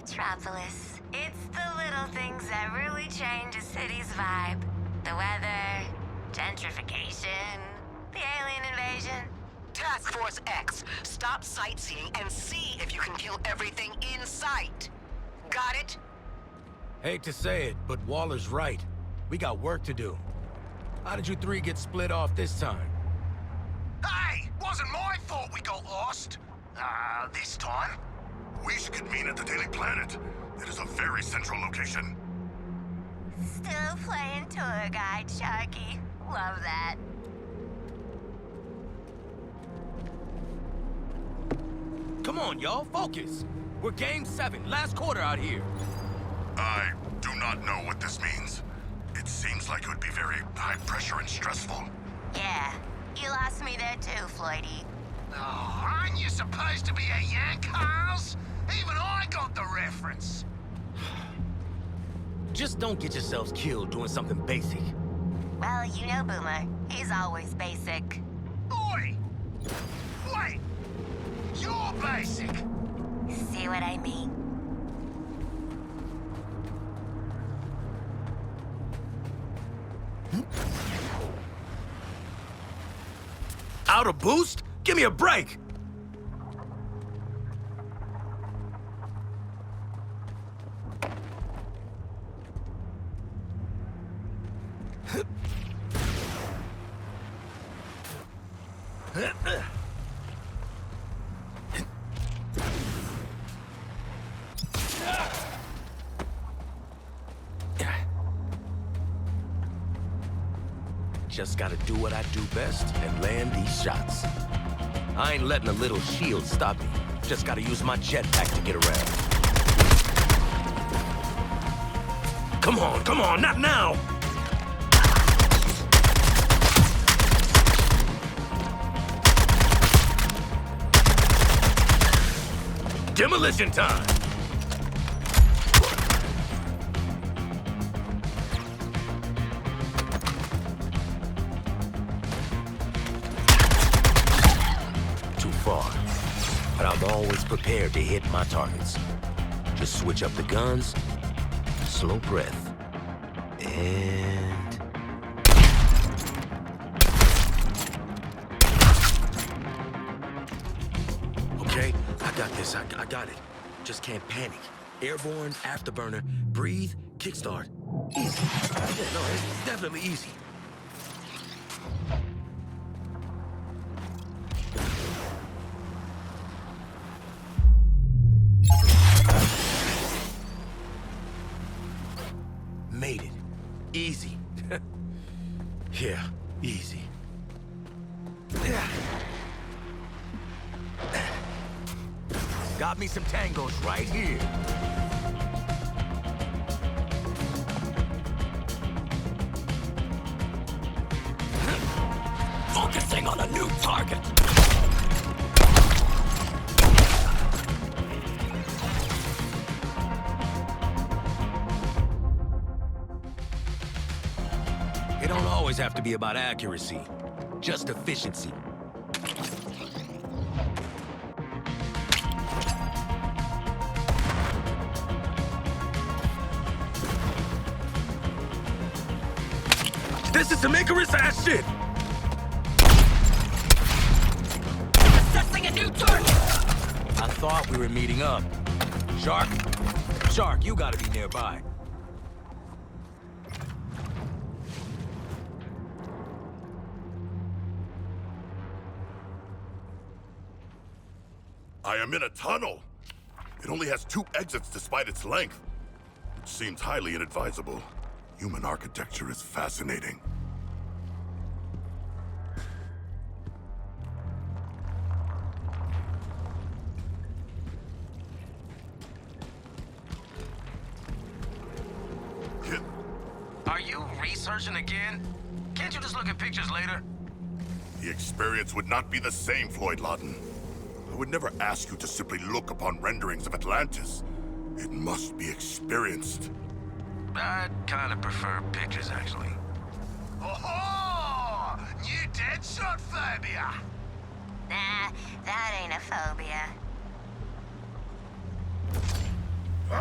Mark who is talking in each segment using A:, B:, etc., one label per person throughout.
A: Metropolis. It's the little things that really change a city's vibe. The weather, gentrification, the alien invasion.
B: Task Force X, stop sightseeing and see if you can kill everything in sight. Got it?
C: Hate to say it, but Waller's right. We got work to do. How did you three get split off this time?
D: Hey! Wasn't my fault we got lost. This time.
E: We should convene at the Daily Planet. It is a very central location.
A: Still playing tour guide, Sharky. Love that.
C: Come on, y'all, focus. We're Game 7, last quarter out here.
E: I do not know what this means. It seems like it would be very high pressure and stressful.
A: Yeah, you lost me there too, Floydie.
D: Oh, aren't you supposed to be a Yank, Carls? Even I got the reference.
C: Just don't get yourselves killed doing something basic.
A: Well, you know Boomer. He's always basic.
D: Oi! Wait! You're basic!
A: See what I mean?
C: Out of boost? Give me a break! Just gotta do what I do best and land these shots. I ain't letting a little shield stop me. Just gotta use my jetpack to get around. Come on, not now! Demolition time! But I'm always prepared to hit my targets. Just switch up the guns, slow breath, and... Okay, I got this, I got it. Just can't panic. Airborne, afterburner, breathe, kickstart. Easy. Yeah, no, it's definitely easy. Made it. Easy. Yeah, easy. Got me some tangos right here. Focusing on a new target. It don't always have to be about accuracy, just efficiency. This is some Icarus-ass shit!
B: Assessing a new target!
C: I thought we were meeting up. Shark, you gotta be nearby.
E: I am in a tunnel. It only has 2 exits despite its length. It seems highly inadvisable. Human architecture is fascinating.
C: Are you researching again? Can't you just look at pictures later?
E: The experience would not be the same, Floyd Lawton. I would never ask you to simply look upon renderings of Atlantis. It must be experienced.
C: I'd kind of prefer pictures, actually.
D: Oh, new Deadshot phobia.
A: Nah, that ain't a phobia.
E: A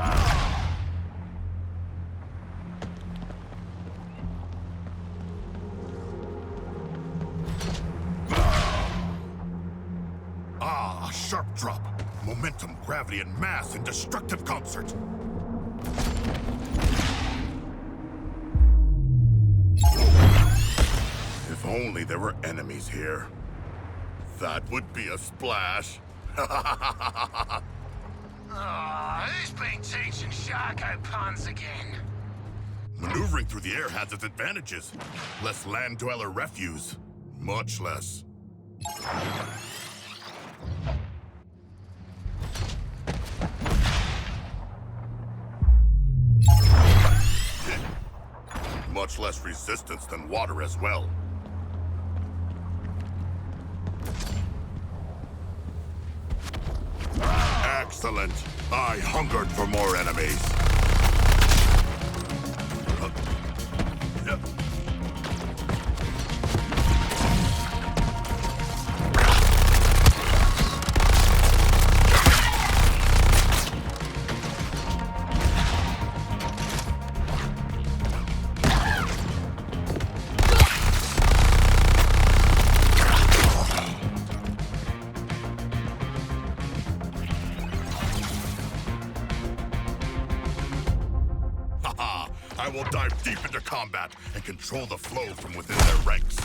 E: sharp drop. Momentum, gravity, and mass in destructive concert. If only there were enemies here. That would be a splash.
D: Who's been teaching Sharko puns again?
E: Maneuvering through the air has its advantages. Less land-dweller refuse. Much less. Much less resistance than water as well. Excellent. I hungered for more enemies. I will dive deep into combat and control the flow from within their ranks.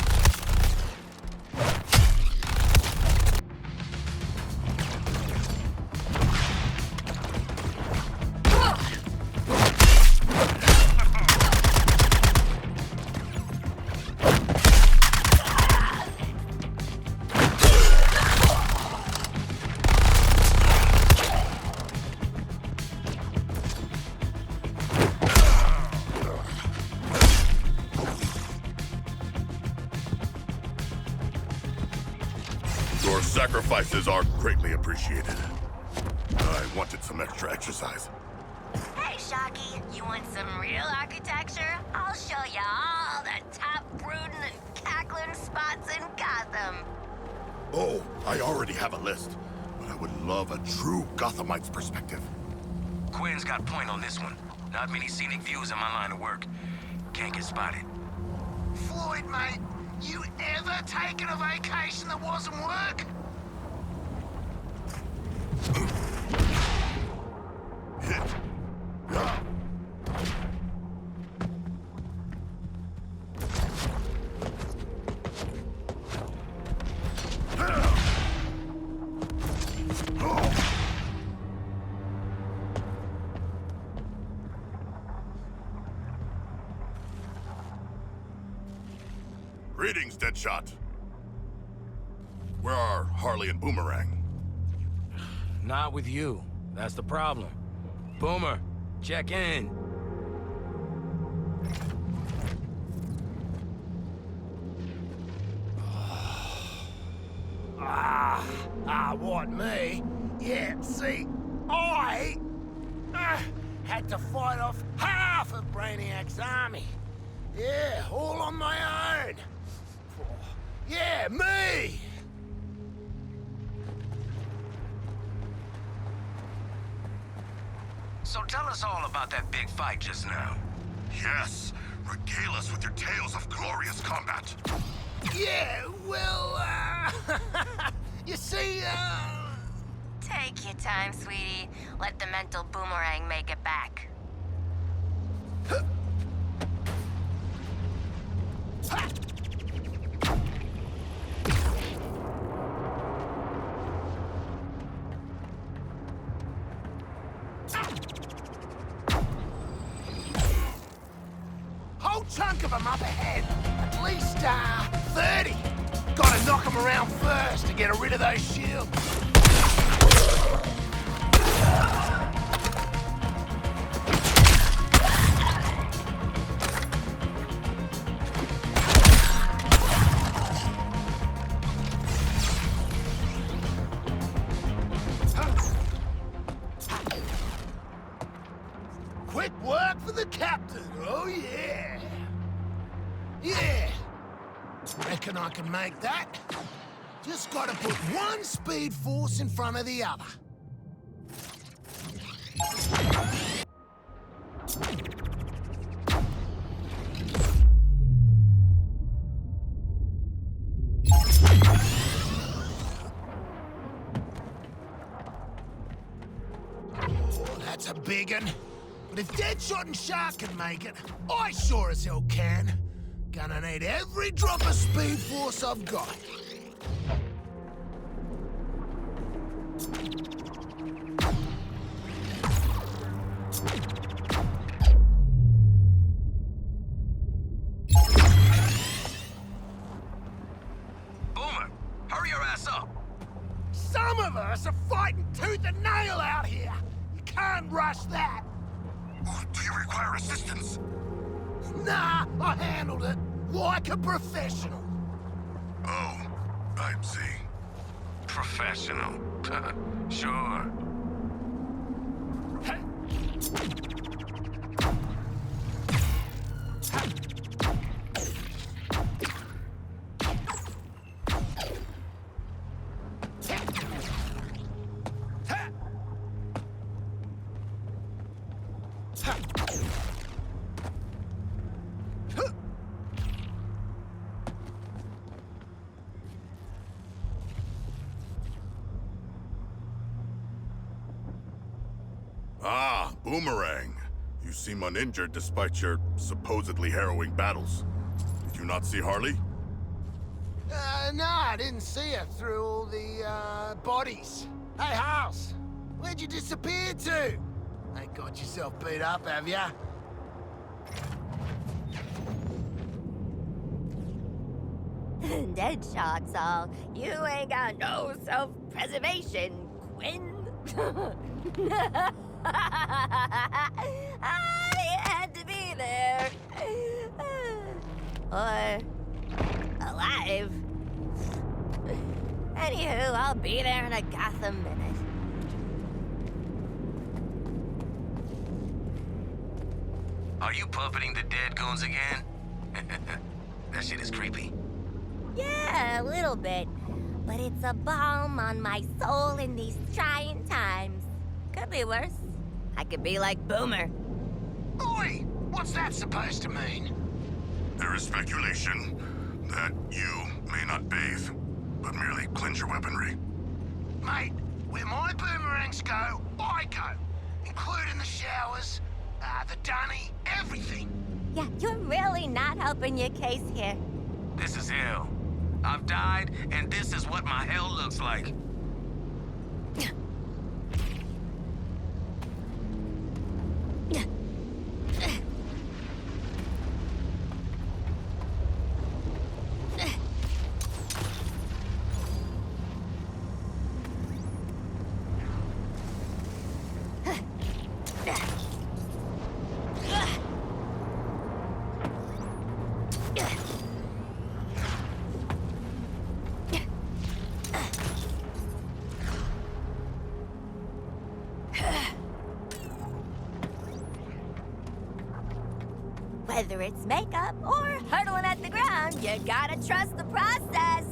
E: Your sacrifices are greatly appreciated. I wanted some extra exercise.
A: Hey, Shocky, you want some real architecture? I'll show you all the top brooding and cackling spots in Gotham.
E: Oh, I already have a list, but I would love a true Gothamite's perspective.
C: Quinn's got point on this one. Not many scenic views in my line of work. Can't get spotted.
D: Floyd, mate, you ever taken a vacation that wasn't work?
E: Greetings, Deadshot. Where are Harley and Boomerang?
C: Not with you. That's the problem. Boomer, check in.
D: What, me? Yeah, see, I had to fight off half of Brainiac's army. Yeah, all on my own. Yeah, me!
C: So tell us all about that big fight just now.
E: Yes, regale us with your tales of glorious combat.
D: Yeah, well, you see,
A: Take your time, sweetie. Let the mental Boomerang make it back.
D: Whole chunk of them up ahead. At least, 30. Gotta knock them around first to get rid of those shields. Quick work for the captain, oh yeah. Yeah. Reckon I can make that. Just gotta put one speed force in front of the other. That's a big un. But if Deadshot and Shark can make it, I sure as hell can. Gonna need every drop of speed force I've got.
C: Boomer, hurry your ass up.
D: Some of us are fighting tooth and nail out here. You can't rush that.
E: Do you require assistance?
D: Nah, I handled it like a professional.
E: Oh, I see.
C: Professional. Sure.
E: Ah, Boomerang. You seem uninjured despite your supposedly harrowing battles. Did you not see Harley?
D: No, I didn't see her through all the, bodies. Hey, House, where'd you disappear to? Ain't got yourself beat up, have ya?
A: Deadshot's all. You ain't got no self-preservation, Quinn. I had to be there. Or alive. Anywho, I'll be there in a Gotham minute.
C: Are you puppeting the dead goons again? That shit is creepy.
A: Yeah, a little bit. But it's a balm on my soul in these trying times. Could be worse. I could be like Boomer.
D: Oi! What's that supposed to mean?
E: There is speculation that you may not bathe, but merely cleanse your weaponry.
D: Mate, where my boomerangs go, I go. Including the showers, the dunny, everything.
A: Yeah, you're really not helping your case here.
C: This is hell. I've died, and this is what my hell looks like.
A: Whether it's makeup or hurtling at the ground, you gotta trust the process.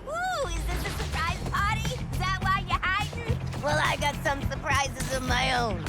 A: Ooh, is this a surprise party? Is that why you're hiding? Well, I got some surprises of my own.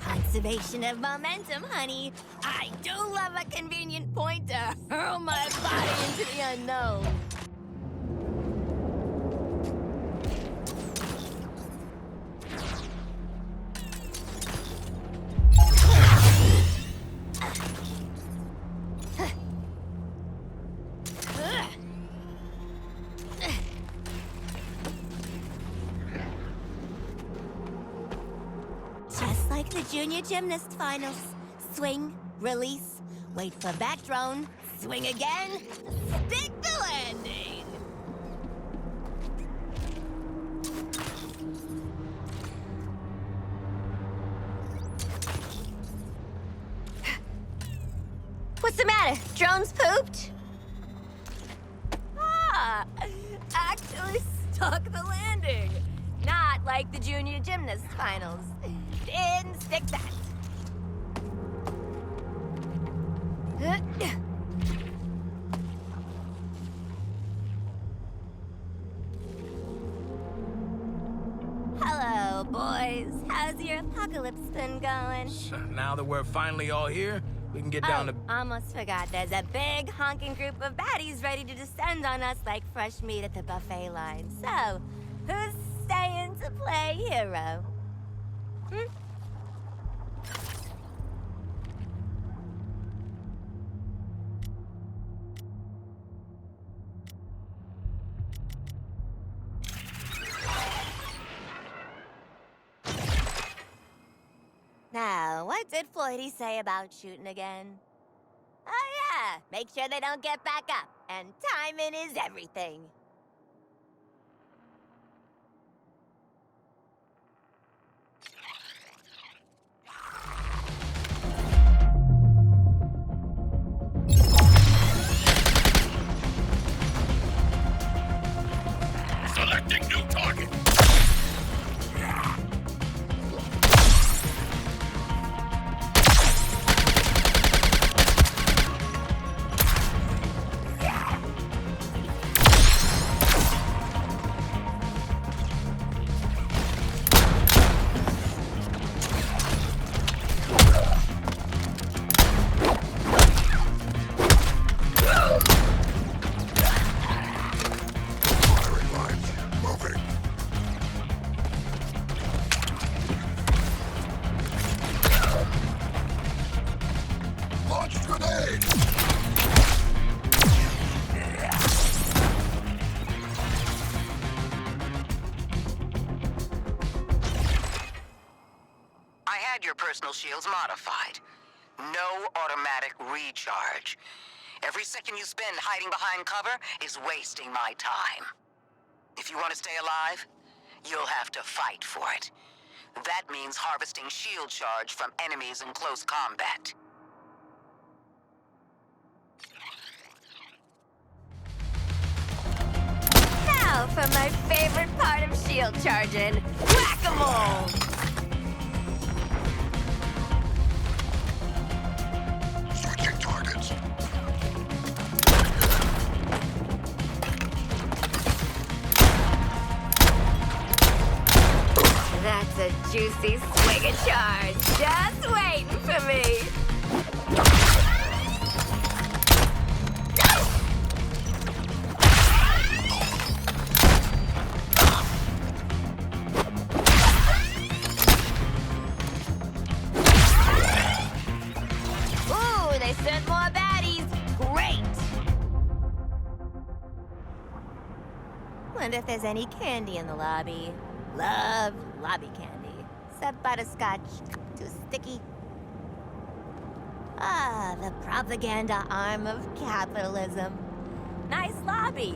A: Conservation of momentum, honey. I do love a convenient point to hurl my body into the unknown. Just like the junior gymnast finals. Swing, release, wait for back drone, swing again, stick the landing. What's the matter? Drone's pooped? Ah, actually stuck the landing. Not like the junior gymnast finals. Didn't stick that. Hello, boys. How's your apocalypse been going?
C: Now that we're finally all here, we can get down to...
A: Almost forgot. There's a big honking group of baddies ready to descend on us like fresh meat at the buffet line. So, who's staying to play hero? Now, what did Floydie say about shooting again? Oh yeah, make sure they don't get back up. And timing is everything.
E: Selecting new target.
B: Your personal shields modified. No automatic recharge. Every second you spend hiding behind cover is wasting my time. If you want to stay alive, you'll have to fight for it. That means harvesting shield charge from enemies in close combat.
A: Now for my favorite part of shield charging, whack-a-mole!
E: Targets.
A: That's a juicy swing of charge, just waiting for me. Ooh, they sent more baddies. Great. Wonder if there's any candy in the lobby. Love lobby candy. Except butterscotch. Too sticky. Ah, the propaganda arm of capitalism. Nice lobby.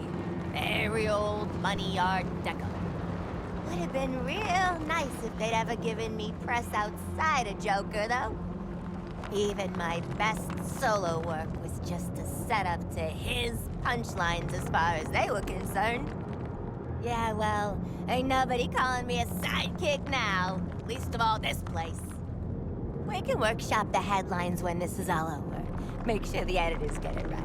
A: Very old money yard deco. Would have been real nice if they'd ever given me press outside of Joker, though. Even my best solo work was just a setup to his punchlines as far as they were concerned. Yeah, well, ain't nobody calling me a sidekick now. Least of all this place. We can workshop the headlines when this is all over. Make sure the editors get it right.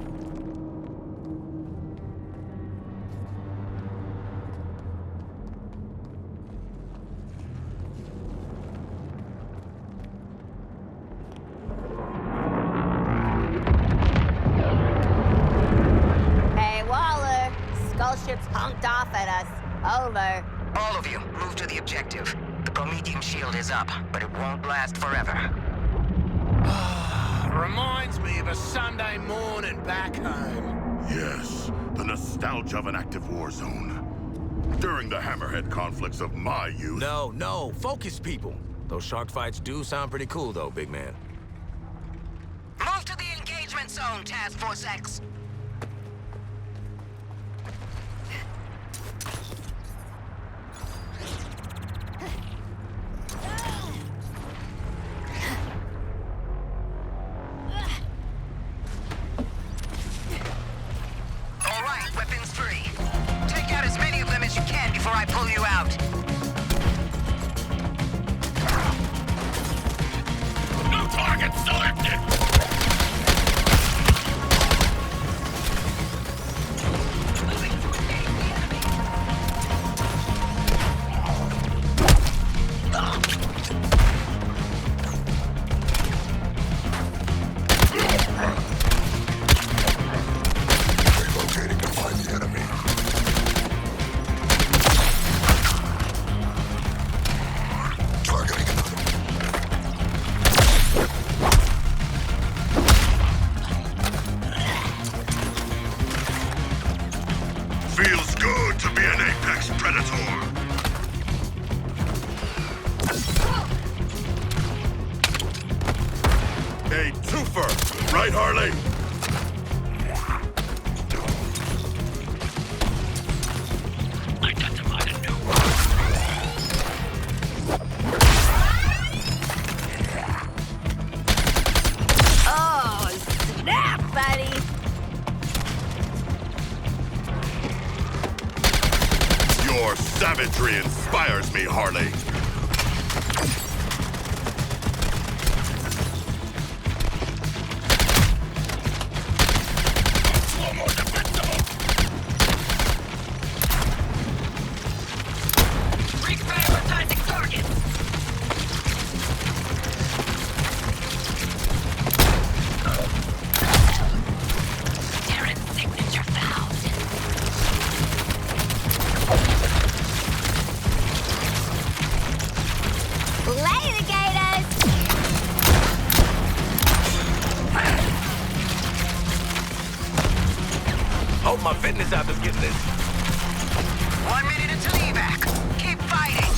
A: Hey, Waller. Skull ship's honked off at us. Over.
B: All of you, move to the objective. The Promethean shield is up, but it won't last forever.
D: Reminds me of a Sunday morning back home.
E: Yes, the nostalgia of an active war zone. During the Hammerhead conflicts of my youth...
C: No, focus, people. Those shark fights do sound pretty cool, though, big man.
B: zone, Task Force X. All right, weapons free. Take out as many of them as you can before I pull you out.
E: No target selected! Relocating to find the enemy. Targeting another. Feels good to be an apex predator. A twofer, right, Harley? I got to find a new one.
A: Oh, snap, buddy!
E: Your savagery inspires me, Harley.
B: Reprioritizing targets. Terran's signature found.
A: Lay the gators!
C: Hope my fitness app is getting this.
B: 1 minute until evac. Keep fighting.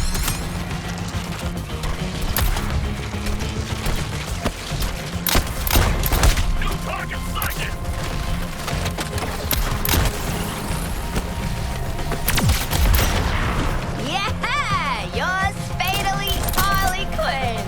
E: New target sighted!
A: Yeah! Yours fatally, Harley Quinn!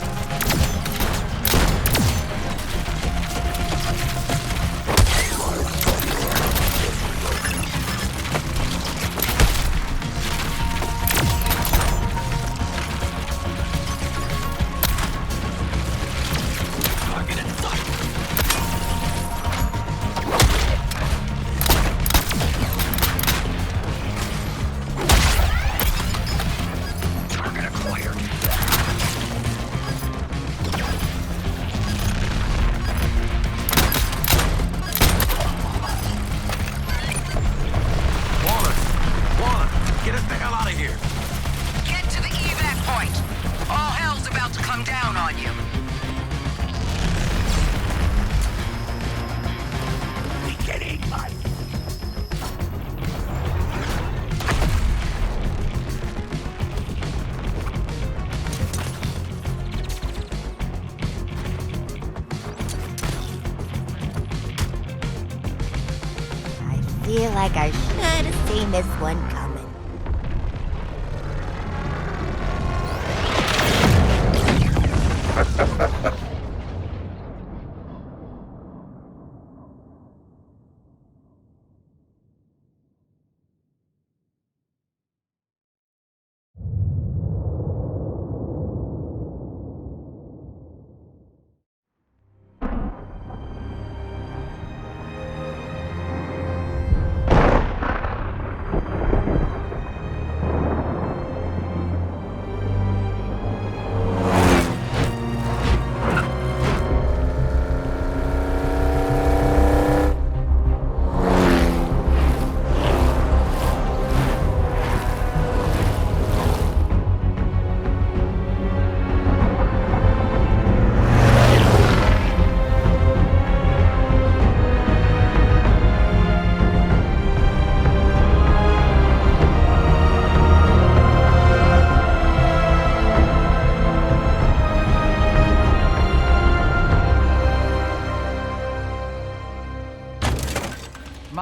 C: Target in sight.
B: Target acquired.
C: Warner, get us the hell out of here.
B: Get to the evac point. All hell's about to come down on you.
C: We can eat life.
A: I feel like I should have seen this one coming.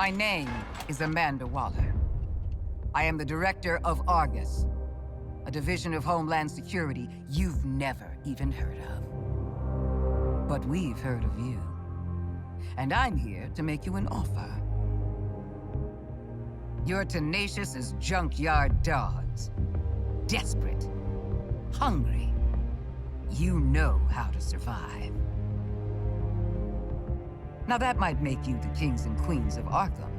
F: My name is Amanda Waller. I am the director of A.R.G.U.S, a division of Homeland Security you've never even heard of. But we've heard of you. And I'm here to make you an offer. You're tenacious as junkyard dogs. Desperate. Hungry. You know how to survive. Now that might make you the kings and queens of Arkham,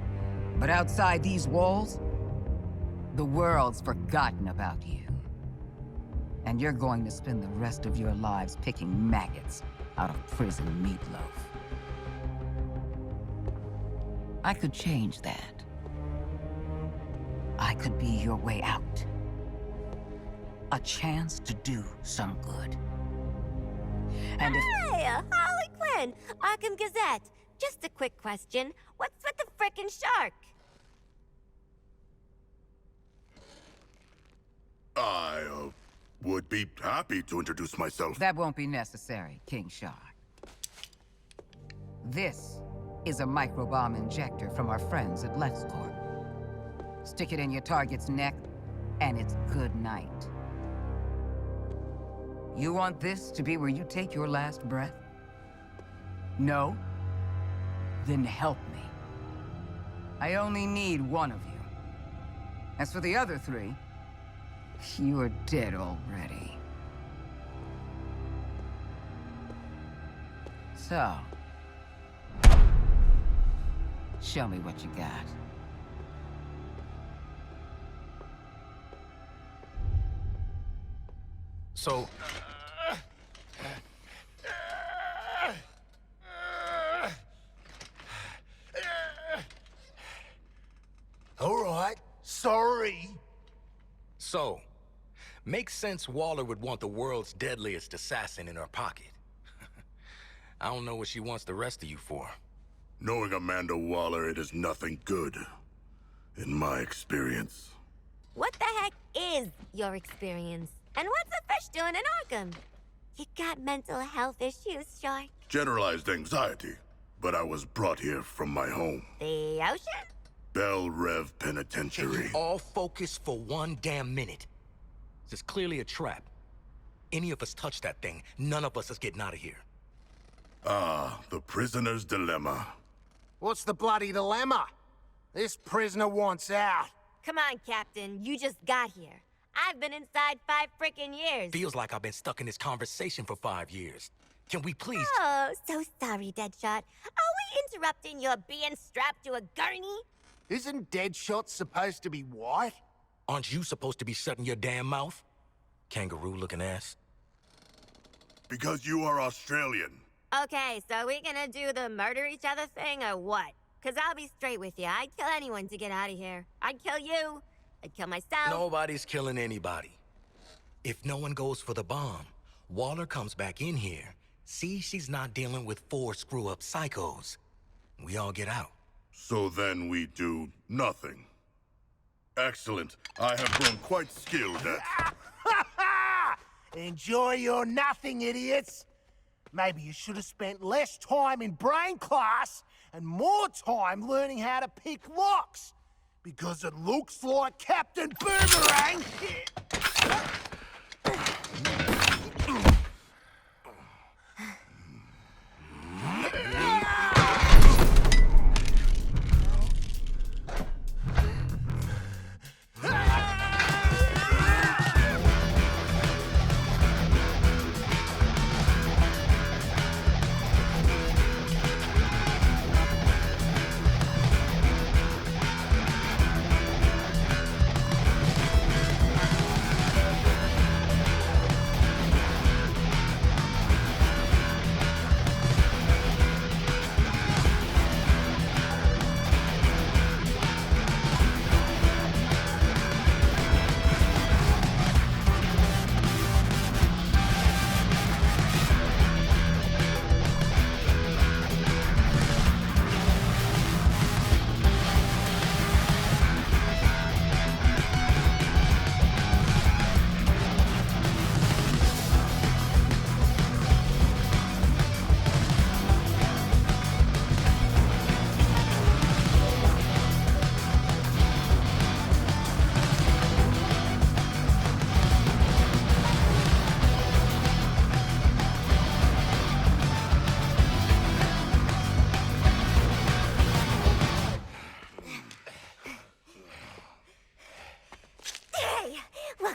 F: but outside these walls, the world's forgotten about you. And you're going to spend the rest of your lives picking maggots out of prison meatloaf. I could change that. I could be your way out. A chance to do some good. And if...
A: Hey, Harley Quinn, Arkham Gazette. Just a quick question. What's with the frickin' shark?
E: I, would be happy to introduce myself.
F: That won't be necessary, King Shark. This is a microbomb injector from our friends at LexCorp. Stick it in your target's neck, and it's good night. You want this to be where you take your last breath? No? Then help me. I only need one of you. As for the other three, you're dead already. So, show me what you got.
C: So,
D: All right, sorry.
C: makes sense Waller would want the world's deadliest assassin in her pocket. I don't know what she wants the rest of you for.
E: Knowing Amanda Waller, it is nothing good. In my experience.
A: What the heck is your experience? And what's the fish doing in Arkham? You got mental health issues, Shark?
E: Generalized anxiety. But I was brought here from my home.
A: The ocean?
E: Bell Rev Penitentiary.
C: All focus for one damn minute. This is clearly a trap. Any of us touch that thing, none of us is getting out of here.
E: Ah, the prisoner's dilemma.
D: What's the bloody dilemma? This prisoner wants out.
A: Come on, Captain. You just got here. I've been inside 5 frickin' years.
C: Feels like I've been stuck in this conversation for 5 years. Can we please...
A: Oh, so sorry, Deadshot. Are we interrupting your being strapped to a gurney?
D: Isn't Deadshot supposed to be white?
C: Aren't you supposed to be shutting your damn mouth? Kangaroo-looking ass.
E: Because you are Australian.
A: Okay, so we gonna do the murder each other thing or what? Cause I'll be straight with you. I'd kill anyone to get out of here. I'd kill you. I'd kill myself.
C: Nobody's killing anybody. If no one goes for the bomb, Waller comes back in here, sees she's not dealing with 4 screw-up psychos. We all get out.
E: So then we do nothing. Excellent. I have grown quite skilled at...
D: Enjoy your nothing, idiots. Maybe you should have spent less time in brain class and more time learning how to pick locks. Because it looks like Captain Boomerang...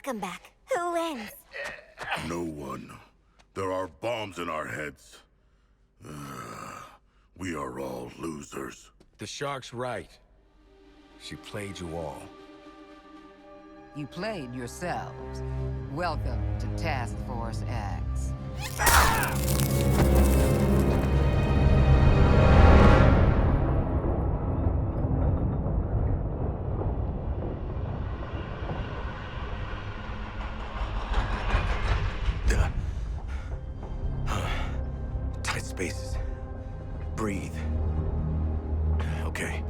A: Arkham back. Who wins?
E: No one. There are bombs in our heads. We are all losers.
C: The Shark's right. She played you all.
F: You played yourselves. Welcome to Task Force X.
C: Tight spaces. Breathe. Okay.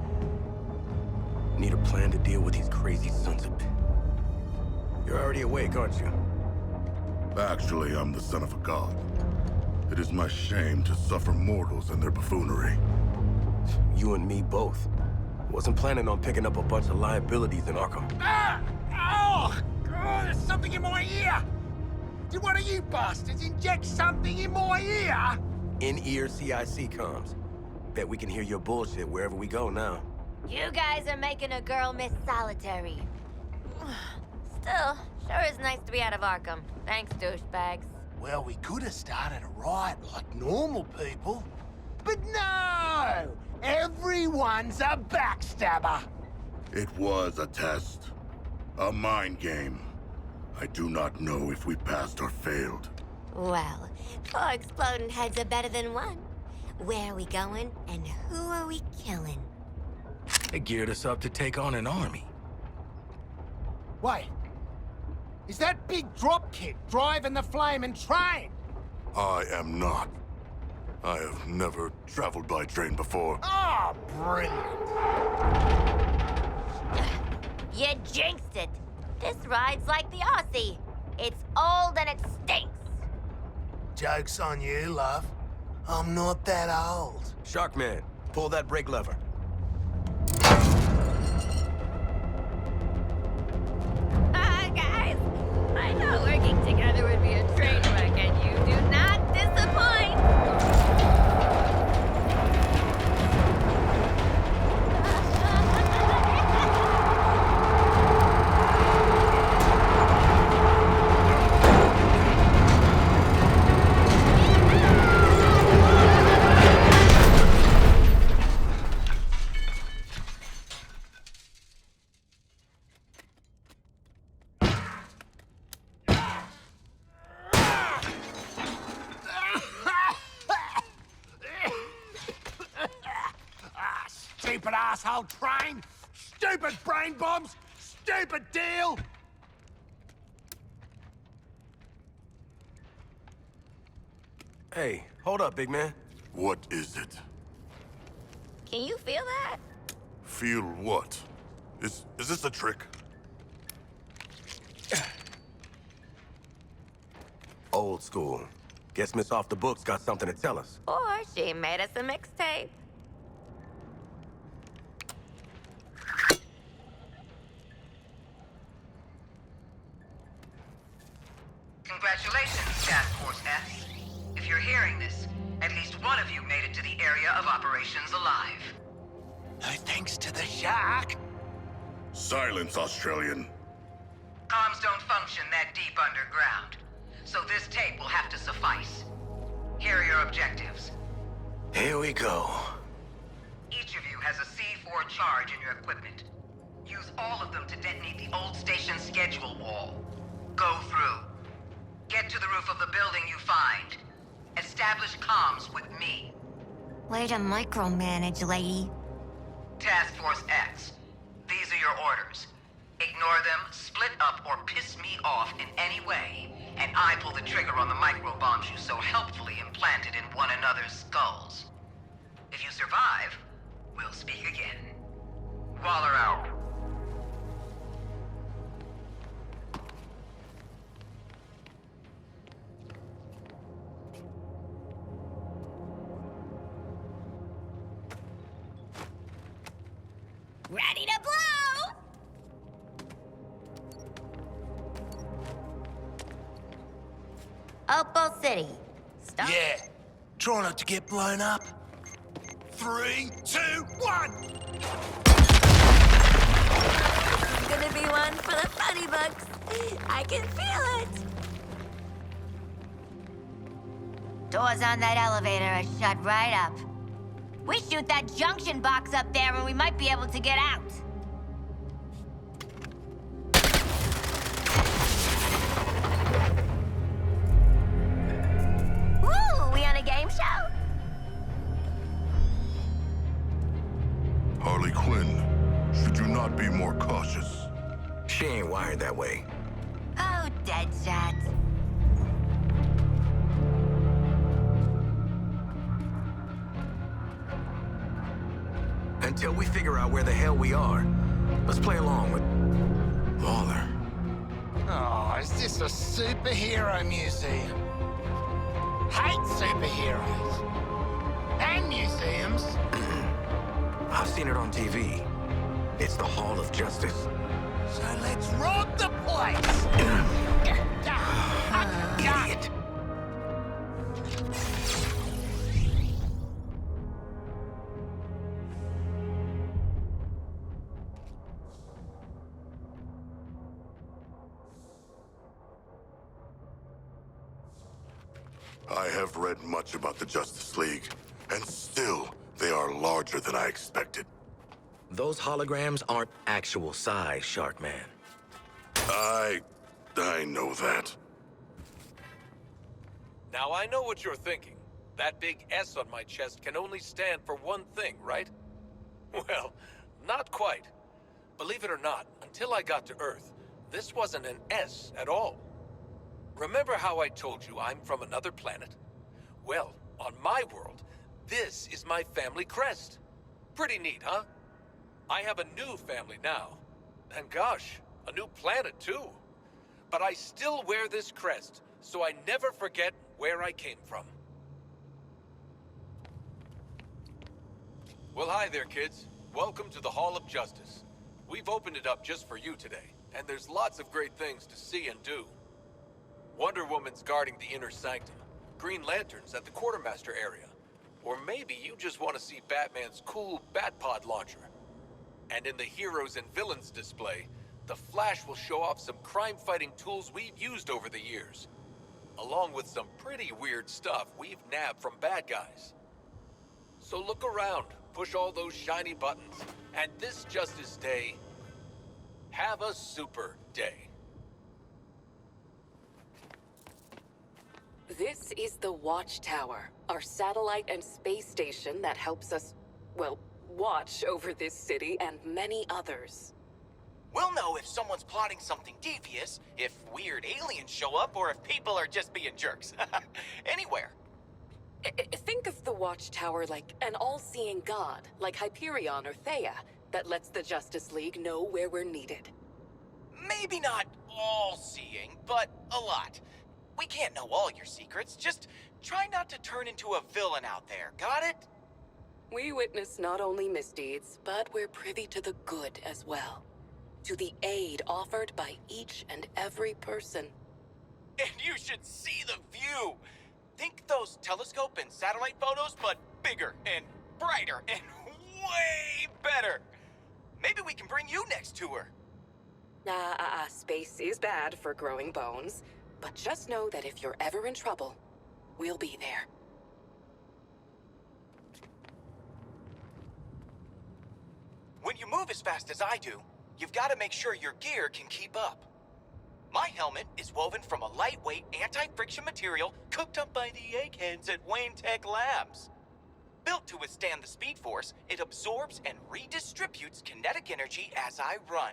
C: Need a plan to deal with these crazy sons of... You're already awake, aren't you?
E: Actually, I'm the son of a god. It is my shame to suffer mortals and their buffoonery.
C: You and me both. Wasn't planning on picking up a bunch of liabilities in Arkham.
D: Oh, there's something in my ear! Did one of you bastards inject something in my ear?
C: In-ear CIC comms. Bet we can hear your bullshit wherever we go now.
A: You guys are making a girl miss solitary. Still, sure is nice to be out of Arkham. Thanks, douchebags.
D: Well, we could have started a riot like normal people. But no! Everyone's a backstabber!
E: It was a test. A mind game. I do not know if we passed or failed.
A: Well, 4 exploding heads are better than 1. Where are we going, and who are we killing?
C: They geared us up to take on an army.
D: Wait. Is that big dropkick driving the flaming train?
E: I am not. I have never traveled by train before.
D: Oh, brilliant.
A: You jinxed it. This ride's like the Aussie. It's old and it stinks.
D: Joke's on you, love. I'm not that old.
C: Sharkman, pull that brake lever.
A: Guys, I know working together would be a train wreck, and you do not disappoint.
D: Stupid asshole train! Stupid brain bombs! Stupid deal!
C: Hey, hold up, big man.
E: What is it?
A: Can you feel that?
E: Feel what? Is this a trick?
C: Old school. Guess Miss Off the Books got something to tell us.
A: Or she made us a mixtape.
B: Congratulations, Task Force X. If you're hearing this, at least one of you made it to the area of operations alive.
D: No thanks to the shark.
E: Silence, Australian.
B: Comms don't function that deep underground, so this tape will have to suffice. Here are your objectives.
C: Here we go.
B: Each of you has a C4 charge in your equipment. Use all of them to detonate the old station schedule wall. Go through. Get to the roof of the building you find. Establish comms with me.
A: Way to micromanage, lady.
B: Task Force X. These are your orders. Ignore them, split up, or piss me off in any way, and I pull the trigger on the microbombs you so helpfully implanted in one another's skulls. If you survive, we'll speak again. Waller out.
A: Ready to blow! Opal City. Stop.
D: Yeah. Try not to get blown up. 3, 2, 1!
A: gonna be one for the funny books. I can feel it. Doors on that elevator are shut right up. We shoot that junction box up there and we might be able to get out. Woo, we on a game show?
E: Harley Quinn, should you not be more cautious?
C: She ain't wired that way.
A: Oh, Deadshot.
C: Until we figure out where the hell we are, let's play along with Waller.
D: Oh, is this a superhero museum? Hate superheroes. And museums.
C: I've seen it on TV. It's the Hall of Justice.
D: So let's rob the place!
C: Idiot.
E: I have read much about the Justice League, and still, they are larger than I expected.
C: Those holograms aren't actual size, Shark Man.
E: I know that.
G: Now I know what you're thinking. That big S on my chest can only stand for one thing, right? Well, not quite. Believe it or not, until I got to Earth, this wasn't an S at all. Remember how I told you I'm from another planet? Well, on my world, this is my family crest. Pretty neat, huh? I have a new family now. And gosh, a new planet too. But I still wear this crest, so I never forget where I came from. Well, hi there, kids. Welcome to the Hall of Justice. We've opened it up just for you today, and there's lots of great things to see and do. Wonder Woman's guarding the inner sanctum, Green Lantern's at the quartermaster area, or maybe you just want to see Batman's cool Batpod launcher. And in the Heroes and Villains display, the Flash will show off some crime-fighting tools we've used over the years, along with some pretty weird stuff we've nabbed from bad guys. So look around, push all those shiny buttons, and this Justice Day, have a super day.
H: This is the Watchtower, our satellite and space station that helps us, well, watch over this city and many others.
I: We'll know if someone's plotting something devious, if weird aliens show up, or if people are just being jerks. Anywhere.
H: Think of the Watchtower like an all-seeing god, like Hyperion or Thea, that lets the Justice League know where we're needed.
I: Maybe not all-seeing, but a lot. We can't know all your secrets, just try not to turn into a villain out there, got it?
H: We witness not only misdeeds, but we're privy to the good as well. To the aid offered by each and every person.
I: And you should see the view! Think those telescope and satellite photos, but bigger and brighter and way better! Maybe we can bring you next tour.
H: Space is bad for growing bones, but just know that if you're ever in trouble, we'll be there.
I: When you move as fast as I do, you've got to make sure your gear can keep up. My helmet is woven from a lightweight, anti-friction material cooked up by the eggheads at Wayne Tech Labs. Built to withstand the speed force, it absorbs and redistributes kinetic energy as I run.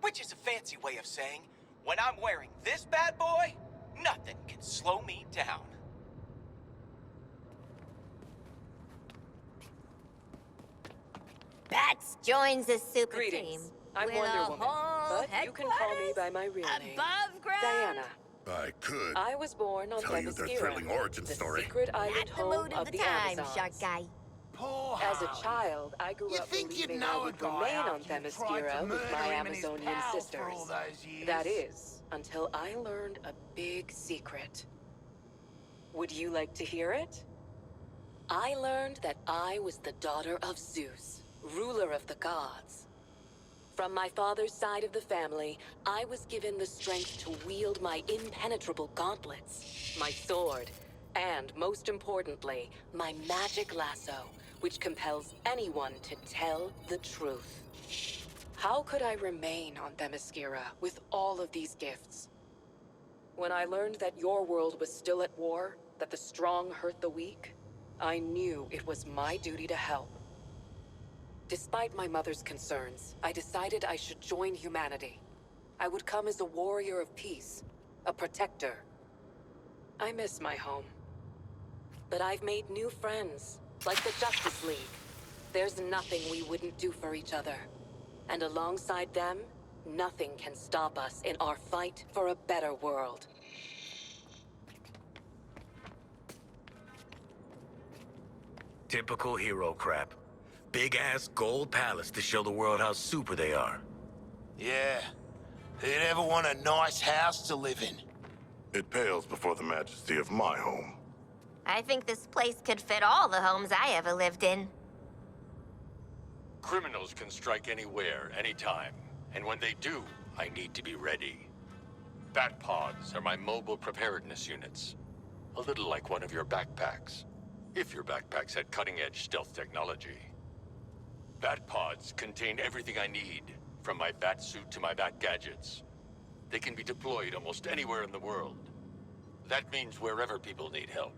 I: Which is a fancy way of saying, when I'm wearing this bad boy, nothing can slow me down.
A: Bats joins the super team.
H: Greetings. I'm
A: with
H: Wonder
A: a
H: Woman,
A: whole
H: but you can call me
A: headquarters
H: by my real name.
A: above ground.
H: Diana.
E: I could
H: I was born on
E: tell you their
H: Themyscira,
E: thrilling origin
H: the
E: story.
H: secret
A: Not
H: island
A: the
H: home
A: mood of
H: of
A: the
H: the
A: time,
H: Amazons.
A: shark guy.
D: Poor
H: As a
D: Harley.
H: child, I grew
D: You
H: up
D: think you'd
H: believing
D: know
H: I
D: a
H: would
D: guy
H: remain on
D: after you tried to
H: Themyscira with
D: murder
H: my
D: him and his
H: Amazonian
D: pals for
H: sisters.
D: all those years.
H: That is, until I learned a big secret. Would you like to hear it? I learned that I was the daughter of Zeus, ruler of the gods. From my father's side of the family, I was given the strength to wield my impenetrable gauntlets, my sword, and most importantly, my magic lasso, which compels anyone to tell the truth. How could I remain on Themyscira with all of these gifts? When I learned that your world was still at war, that the strong hurt the weak, I knew it was my duty to help. Despite my mother's concerns, I decided I should join humanity. I would come as a warrior of peace, a protector. I miss my home. But I've made new friends, like the Justice League. There's nothing we wouldn't do for each other. And alongside them, nothing can stop us in our fight for a better world.
C: Typical hero crap. Big-ass gold palace to show the world how super they are.
D: Yeah. Who'd ever want a nice house to live in?
E: It pales before the majesty of my home.
A: I think this place could fit all the homes I ever lived in.
J: Criminals can strike anywhere, anytime. And when they do, I need to be ready. Bat pods are my mobile preparedness units. A little like one of your backpacks. If your backpacks had cutting-edge stealth technology. Bat pods contain everything I need, from my bat suit to my bat gadgets. They can be deployed almost anywhere in the world. That means wherever people need help,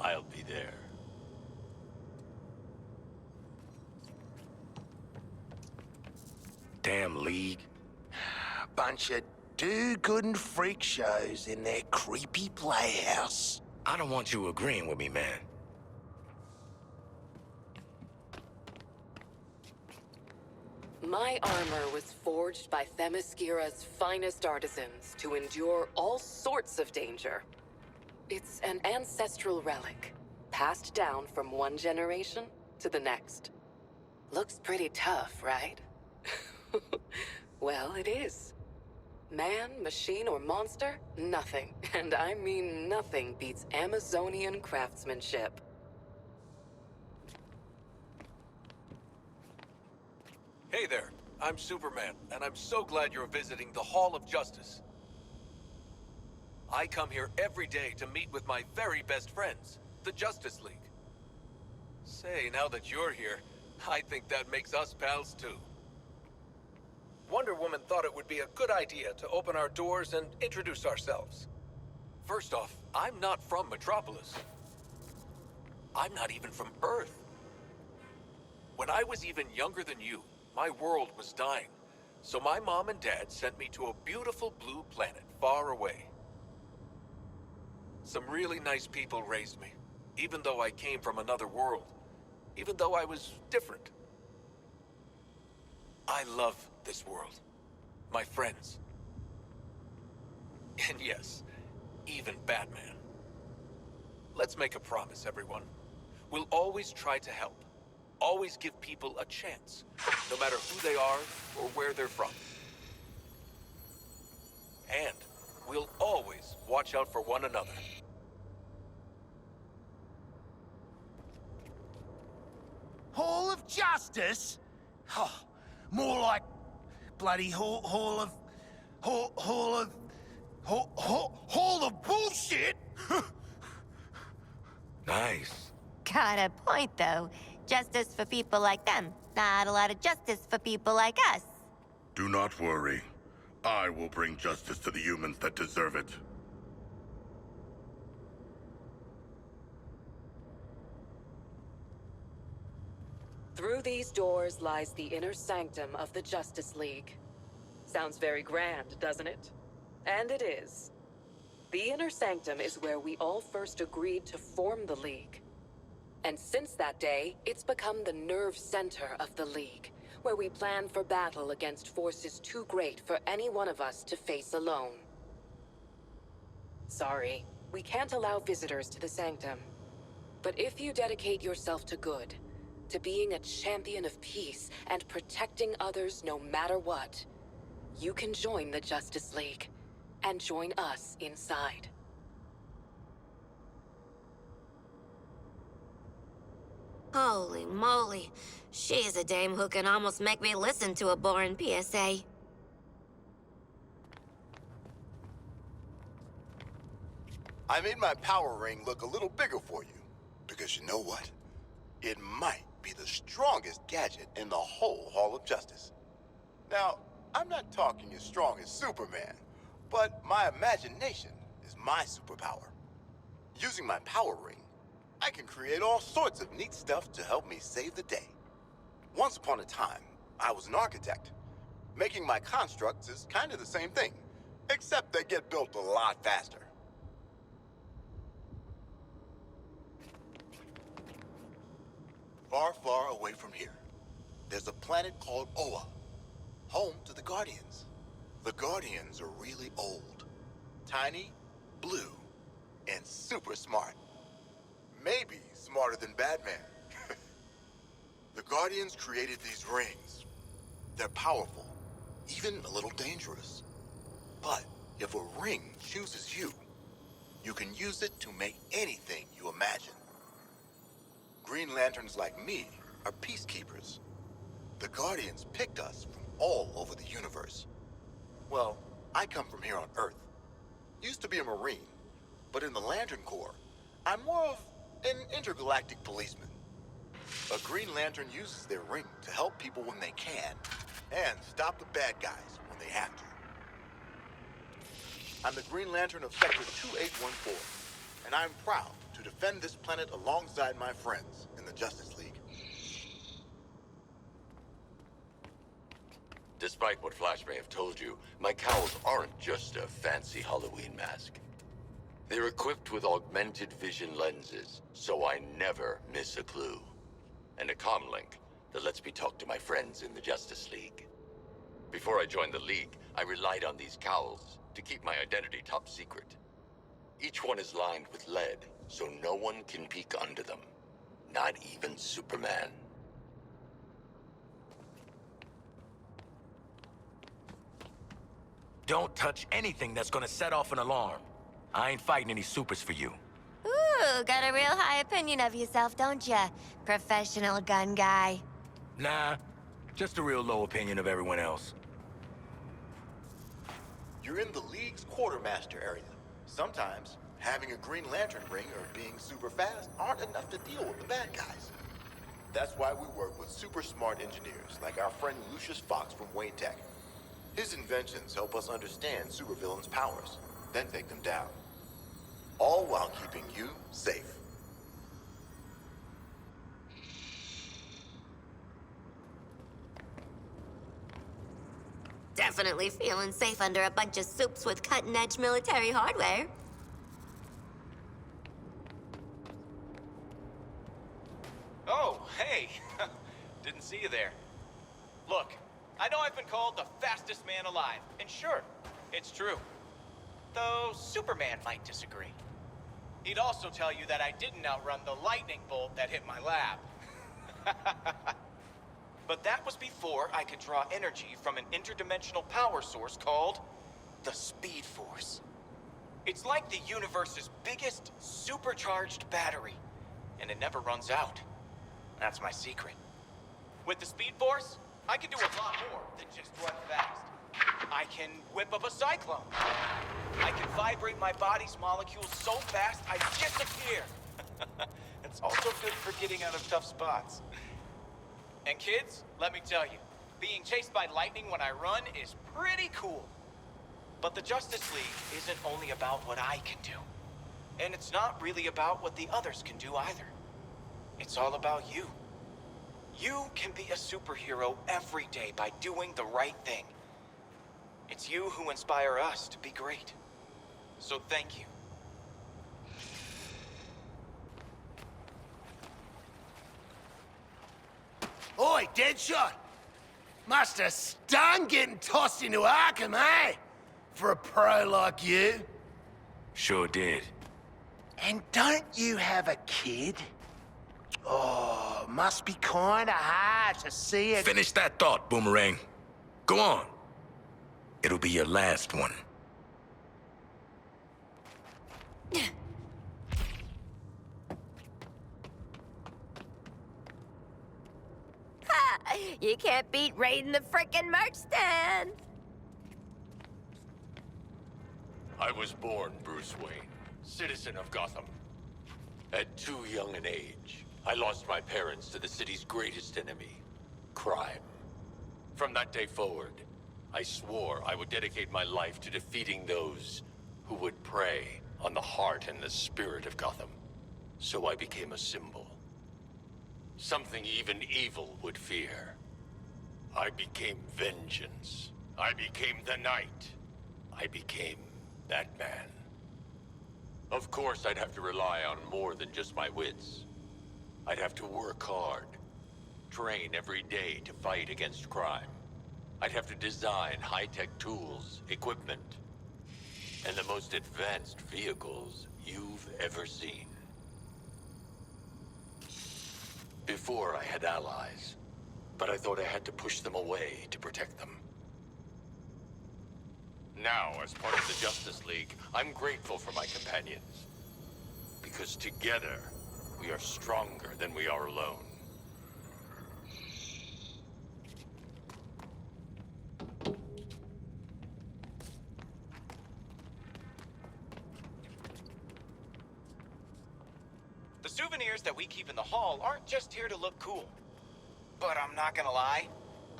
J: I'll be there.
C: Damn League.
D: Bunch of do-good and freak shows in their creepy playhouse.
C: I don't want you agreeing with me, man.
H: My armor was forged by Themyscira's finest artisans to endure all sorts of danger. It's an ancestral relic, passed down from one generation to the next. Looks pretty tough, right? Well, it is. Man, machine, or monster? Nothing, and I mean nothing, beats Amazonian craftsmanship.
G: Hey there, I'm Superman, and I'm so glad you're visiting the Hall of Justice. I come here every day to meet with my very best friends, the Justice League. Say, now that you're here, I think that makes us pals too. Wonder Woman thought it would be a good idea to open our doors and introduce ourselves. First off, I'm not from Metropolis. I'm not even from Earth. When I was even younger than you, my world was dying, so my mom and dad sent me to a beautiful blue planet far away. Some really nice people raised me, even though I came from another world, even though I was different. I love this world, my friends, and yes, even Batman. Let's make a promise, everyone. We'll always try to help. Always give people a chance, no matter who they are or where they're from. And we'll always watch out for one another.
D: Hall of Justice? Oh, more like bloody hall of bullshit.
C: Nice.
A: Got a point, though. Justice for people like them. Not a lot of justice for people like us.
E: Do not worry. I will bring justice to the humans that deserve it.
H: Through these doors lies the inner sanctum of the Justice League. Sounds very grand, doesn't it? And it is. The inner sanctum is where we all first agreed to form the League. And since that day, it's become the nerve center of the League, where we plan for battle against forces too great for any one of us to face alone. Sorry, we can't allow visitors to the sanctum. But if you dedicate yourself to good, to being a champion of peace and protecting others no matter what, you can join the Justice League and join us inside.
A: Holy moly. She's a dame who can almost make me listen to a boring PSA.
K: I made my power ring look a little bigger for you. Because you know what? It might be the strongest gadget in the whole Hall of Justice. Now, I'm not talking as strong as Superman, but my imagination is my superpower. Using my power ring, I can create all sorts of neat stuff to help me save the day. Once upon a time, I was an architect. Making my constructs is kind of the same thing, except they get built a lot faster. Far, far away from here, there's a planet called Oa, home to the Guardians. The Guardians are really old, tiny, blue, and super smart. Maybe smarter than Batman. The Guardians created these rings. They're powerful, even a little dangerous. But if a ring chooses you, you can use it to make anything you imagine. Green Lanterns like me are peacekeepers. The Guardians picked us from all over the universe. Well, I come from here on Earth. Used to be a Marine, but in the Lantern Corps, I'm more of an intergalactic policeman. A Green Lantern uses their ring to help people when they can, and stop the bad guys when they have to. I'm the Green Lantern of Sector 2814, and I'm proud to defend this planet alongside my friends in the Justice League.
J: Despite what Flash may have told you, my cowls aren't just a fancy Halloween mask. They're equipped with augmented vision lenses, so I never miss a clue. And a comlink that lets me talk to my friends in the Justice League. Before I joined the League, I relied on these cowls to keep my identity top secret. Each one is lined with lead, so no one can peek under them. Not even Superman.
C: Don't touch anything that's gonna set off an alarm. I ain't fighting any supers for you.
A: Ooh, got a real high opinion of yourself, don't ya? Professional gun guy.
C: Nah, just a real low opinion of everyone else.
K: You're in the League's quartermaster area. Sometimes, having a Green Lantern ring or being super fast aren't enough to deal with the bad guys. That's why we work with super smart engineers like our friend Lucius Fox from Wayne Tech. His inventions help us understand supervillains' powers, then take them down. All while keeping you safe.
A: Definitely feeling safe under a bunch of soups with cutting-edge military hardware.
I: Oh, hey. Didn't see you there. Look, I know I've been called the fastest man alive, and sure, it's true. Though Superman might disagree. He'd also tell you that I didn't outrun the lightning bolt that hit my lab. But that was before I could draw energy from an interdimensional power source called the Speed Force. It's like the universe's biggest supercharged battery, and it never runs out. That's my secret. With the Speed Force, I can do a lot more than just run fast. I can whip up a cyclone. I can vibrate my body's molecules so fast I disappear. It's also good for getting out of tough spots. And kids, let me tell you, being chased by lightning when I run is pretty cool. But the Justice League isn't only about what I can do. And it's not really about what the others can do either. It's all about you. You can be a superhero every day by doing the right thing. It's you who inspire us to be great. So thank you.
D: Oi, Deadshot! Must have stung getting tossed into Arkham, eh? For a pro like you.
C: Sure did.
D: And don't you have a kid? Oh, must be kinda hard to see it.
C: Finish that thought, Boomerang. Go on. It'll be your last one.
A: You can't beat raiding the frickin' merch stand.
J: I was born Bruce Wayne, citizen of Gotham. At too young an age, I lost my parents to the city's greatest enemy, crime. From that day forward, I swore I would dedicate my life to defeating those who would prey on the heart and the spirit of Gotham. So I became a symbol. Something even evil would fear. I became vengeance. I became the Knight. I became that man. Of course, I'd have to rely on more than just my wits. I'd have to work hard, train every day to fight against crime. I'd have to design high-tech tools, equipment, and the most advanced vehicles you've ever seen. Before, I had allies, but I thought I had to push them away to protect them. Now, as part of the Justice League, I'm grateful for my companions. Because together, we are stronger than we are alone.
I: The souvenirs that we keep in the hall aren't just here to look cool. But I'm not gonna lie,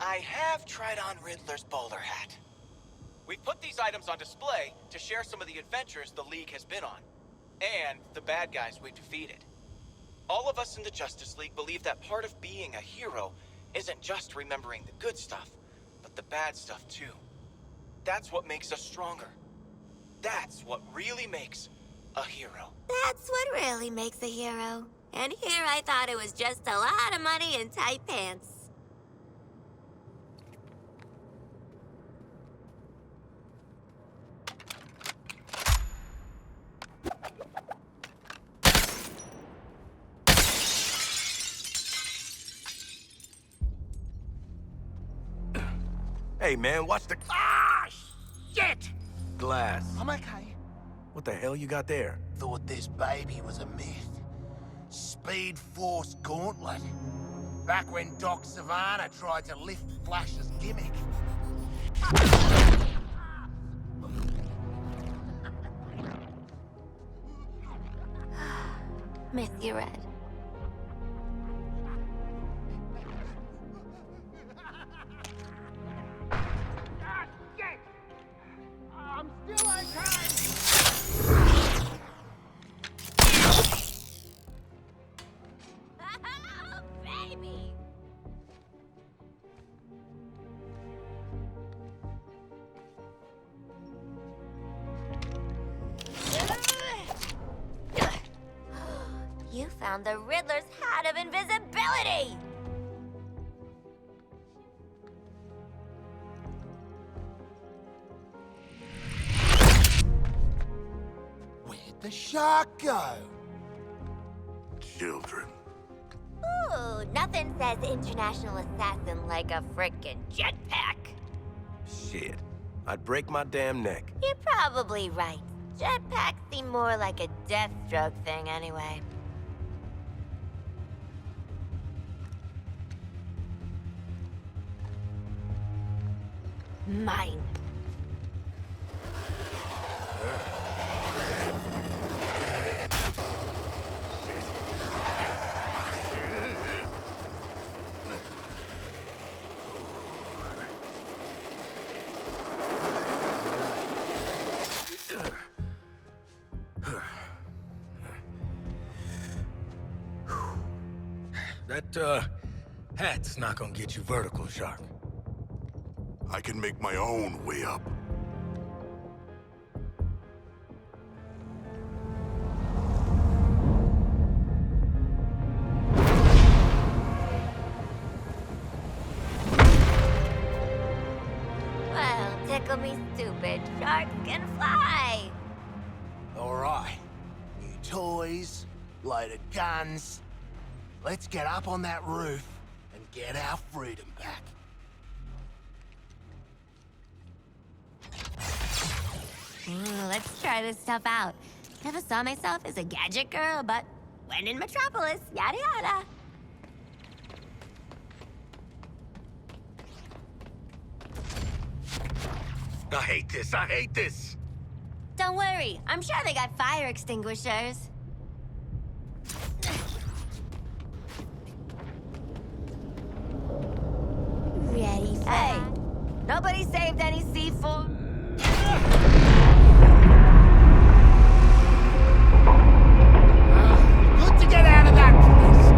I: I have tried on Riddler's bowler hat. We put these items on display to share some of the adventures the League has been on, and the bad guys we've defeated. All of us in the Justice League believe that part of being a hero isn't just remembering the good stuff, but the bad stuff too. That's what makes us stronger. That's what really makes a hero.
A: That's what really makes a hero. And here I thought it was just a lot of money and tight pants.
L: Hey, man, watch the...
D: Ah, shit!
L: glass.
D: I'm okay.
L: What the hell you got there?
D: Thought this baby was a myth. Speed Force Gauntlet. Back when Doc Savannah tried to lift Flash's gimmick.
A: Miss you, Red.
D: Ah, shit! I'm still okay!
A: Oh, baby! You found the Riddler's hat of invisibility!
D: Where'd the shark go?
E: Children.
A: Ooh, nothing says international assassin like a frickin' jetpack.
L: Shit. I'd break my damn neck.
A: You're probably right. Jetpacks seem more like a Deathstroke thing anyway. Mine.
C: That, hat's not gonna get you vertical, Shark.
E: I can make my own way up.
A: Well, tickle me stupid. Sharks can fly.
D: All right. New toys, loaded guns. Let's get up on that roof and get our freedom back.
A: Let's try this stuff out. Never saw myself as a gadget girl, but when in Metropolis, yada yada.
C: I hate this, I hate this!
A: Don't worry, I'm sure they got fire extinguishers. Ready for Hey! Nobody saved any seafood?
D: Good to get out of that place.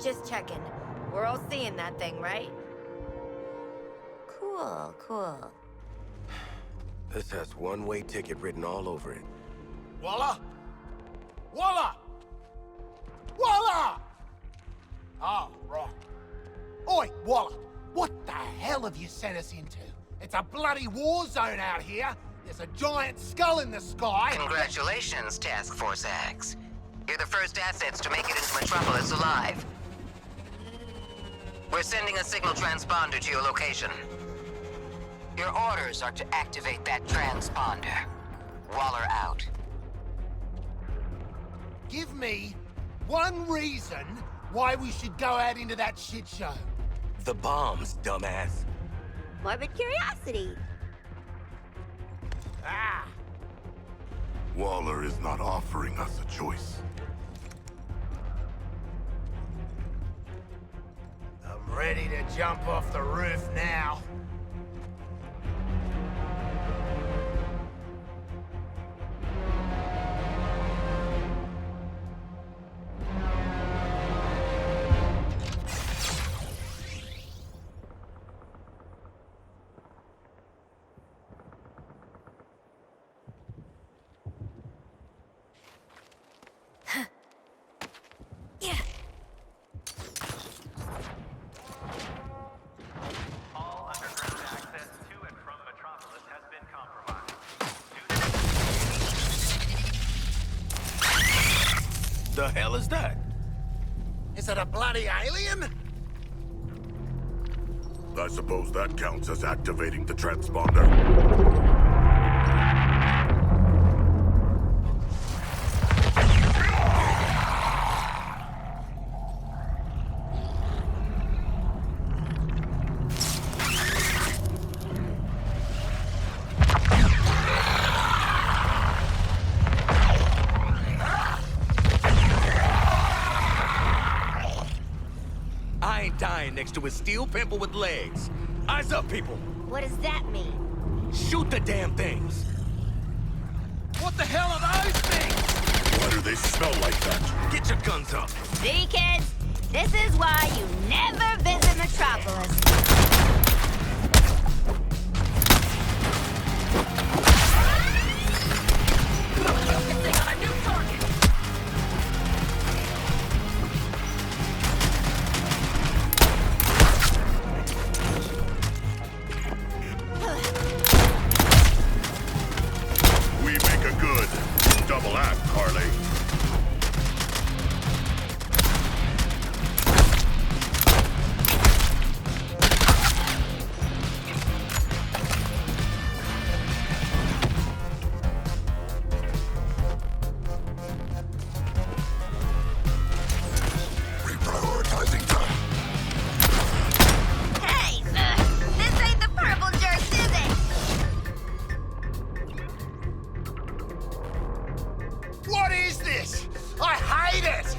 A: Just checking. We're all seeing that thing, right? Cool, cool.
L: This has one-way ticket written all over it.
D: Walla? Walla! Walla! Oh, right. Oi, Walla, what the hell have you sent us into? It's a bloody war zone out here. There's a giant skull in the sky.
B: Congratulations, Task Force X. You're the first assets to make it into Metropolis alive. We're sending a signal transponder to your location. Your orders are to activate that transponder. Waller out.
D: Give me one reason why we should go out into that shit show.
C: The bombs, dumbass.
A: Morbid curiosity.
D: Ah!
E: Waller is not offering us a choice.
D: I'm ready to jump off the roof now.
M: All underground access to and from Metropolis has been compromised.
L: The hell is that?
D: Is it a bloody alien?
E: I suppose that counts as activating the transponder.
C: I ain't dying next to a steel pimple with legs. Eyes up, people.
A: What does that mean?
C: Shoot the damn things. What the hell are those things?
E: Why do they smell like that?
C: Get your guns up.
A: See, kids? This is why you never visit Metropolis. Focusing on a new target.
E: We make a good double act, Harley. Reprioritizing time.
A: Hey, this ain't the purple jerks, is it?
D: What is this? I hate it!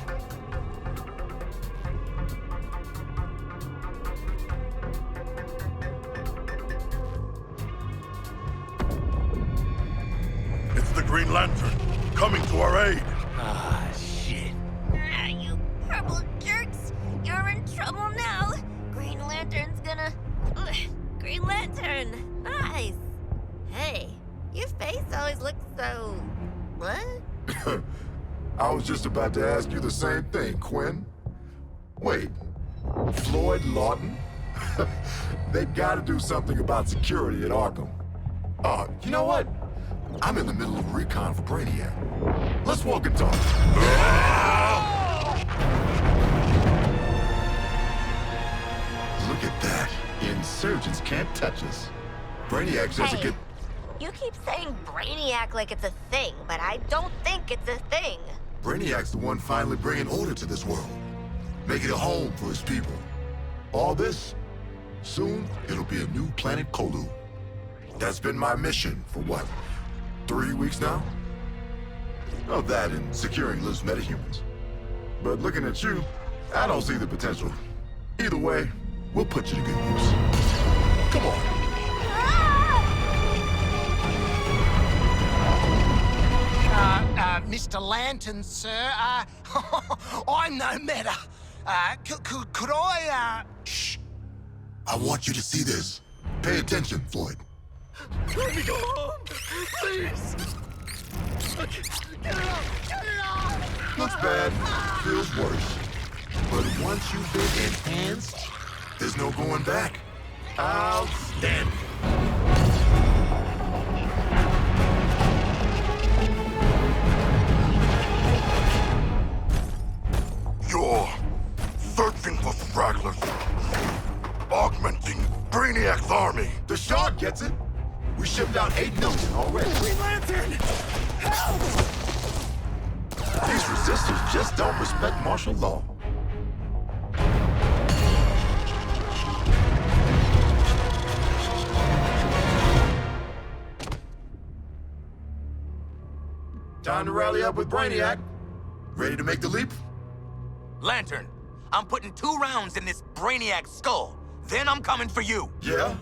E: It's the Green Lantern, coming to our aid.
C: Ah, shit.
A: Ah, you purple jerks! You're in trouble now. Green Lantern's gonna... Green Lantern! Nice! Hey, your face always looks so... What?
N: I was just about to ask you the same thing, Quinn. Wait, Floyd Lawton? They've got to do something about security at Arkham. You know what? I'm in the middle of recon for Brainiac. Let's walk and talk. Look at that. Insurgents can't touch us. Brainiac doesn't
A: Hey,
N: get...
A: you keep saying Brainiac like it's a thing, but I don't think it's a thing.
N: Brainiac's the one finally bringing order to this world. Making a home for his people. All this, soon it'll be a new planet Kolu. That's been my mission for what, 3 weeks now? Oh, that and securing loose metahumans. But looking at you, I don't see the potential. Either way, we'll put you to good use. Come on.
D: Mr. Lantern, sir, I'm no matter. Could I,
N: Shh. I want you to see this. Pay attention, Floyd.
L: Let me go home, please. Get it off!
N: Looks bad, feels worse. But once you've been enhanced, there's no going back. Outstanding.
E: You're searching for stragglers. Augmenting Brainiac's army.
N: The Shark gets it. We shipped out 8 million already.
L: Green Lantern! Help!
N: These resistors just don't respect martial law. Time to rally up with Brainiac. Ready to make the leap?
C: Lantern, I'm putting 2 rounds in this Brainiac skull. Then I'm coming for you.
N: Yeah?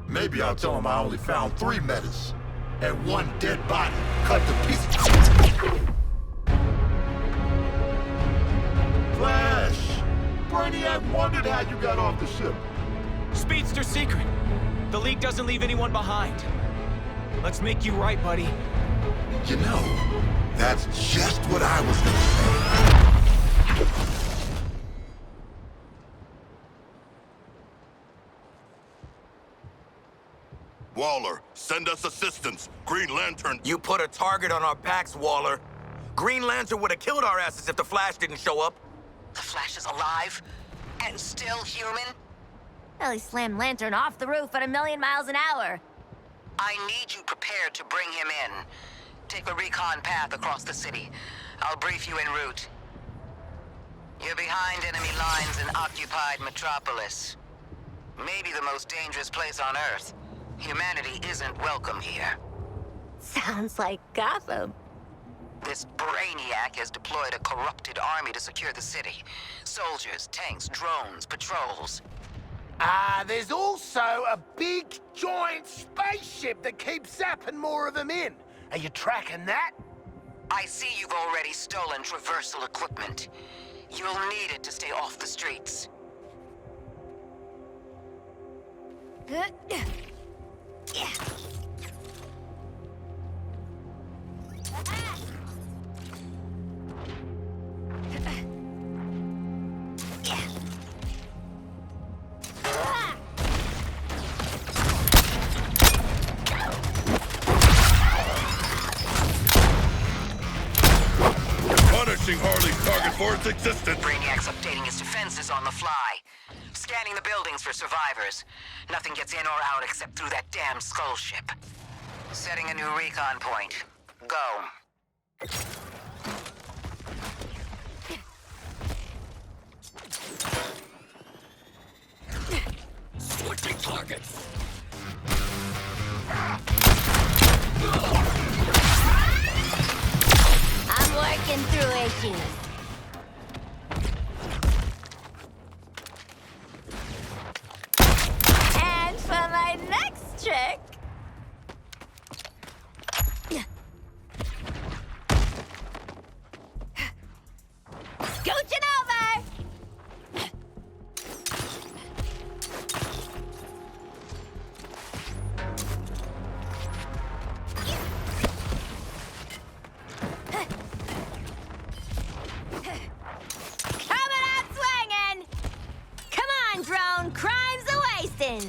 N: Maybe I'll tell him I only found 3 metas and 1 dead body cut to pieces. Flash! Brainiac wondered how you got off the ship.
I: Speedster secret. The League doesn't leave anyone behind. Let's make you right, buddy.
N: You know, that's just what I was gonna say.
E: Waller, send us assistance. Green Lantern.
C: You put a target on our backs, Waller. Green Lantern would have killed our asses if the Flash didn't show up.
B: The Flash is alive and still human?
A: Well, he slammed Lantern off the roof at 1,000,000 miles an hour.
B: I need you prepared to bring him in. Take a recon path across the city. I'll brief you en route. You're behind enemy lines in occupied Metropolis. Maybe the most dangerous place on Earth. Humanity isn't welcome here.
A: Sounds like Gotham.
B: This Brainiac has deployed a corrupted army to secure the city. Soldiers, tanks, drones, patrols.
D: there's also a big, giant spaceship that keeps zapping more of them in. Are you tracking that?
B: I see you've already stolen traversal equipment. You'll need it to stay off the streets.
E: Punishing Harley's target for its existence.
B: Brainiac's updating his defenses on the fly. Scanning the buildings for survivors. Nothing gets in or out except through that damn skull ship. Setting a new recon point. Go.
L: Switching targets.
A: I'm working through issues. And for my next trick... Scooching over! Coming out swinging! Come on, drone, crime's a-wasting!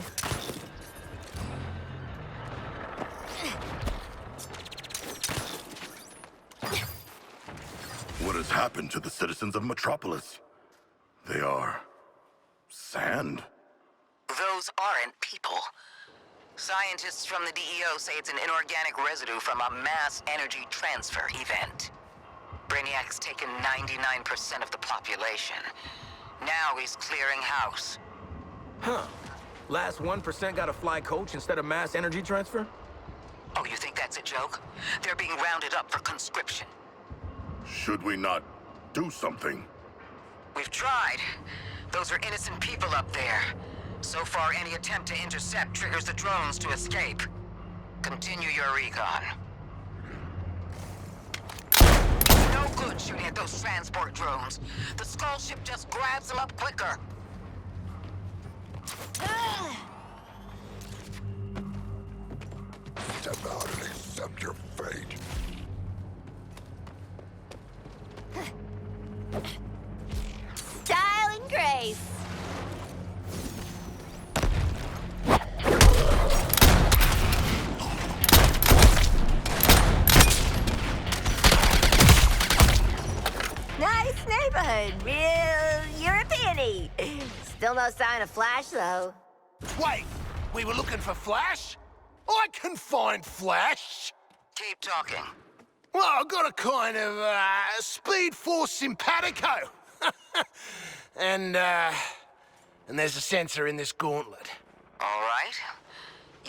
E: has happened to the citizens of Metropolis? They are... sand?
B: Those aren't people. Scientists from the DEO say it's an inorganic residue from a mass energy transfer event. Brainiac's taken 99% of the population. Now he's clearing house.
L: Huh. Last 1% got a fly coach instead of mass energy transfer?
B: Oh, you think that's a joke? They're being rounded up for conscription.
E: Should we not do something?
B: We've tried. Those are innocent people up there. So far, any attempt to intercept triggers the drones to escape. Continue your recon. No good shooting at those transport drones. The Skull ship just grabs them up quicker.
N: Step out and accept your fate.
A: Style and grace. Nice neighborhood, real European-y. Still no sign of Flash, though.
D: Wait, we were looking for Flash? I can find Flash.
B: Keep talking.
D: Well, I've got a kind of, Speed Force simpatico. and there's a sensor in this gauntlet.
B: All right.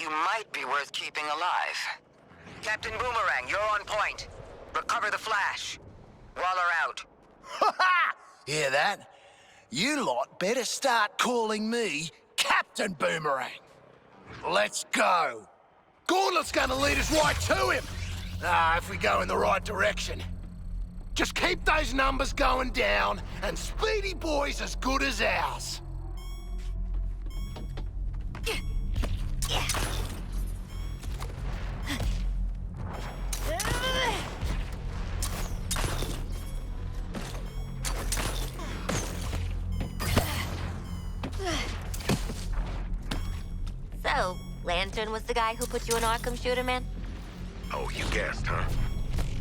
B: You might be worth keeping alive. Captain Boomerang, you're on point. Recover the Flash. Waller out.
D: Ha-ha! Hear that? You lot better start calling me Captain Boomerang. Let's go. Gauntlet's gonna lead us right to him. If we go in the right direction. Just keep those numbers going down, and Speedy Boy's as good as ours.
A: So, Lantern was the guy who put you in Arkham, Shooter Man?
L: Oh, you guessed, huh?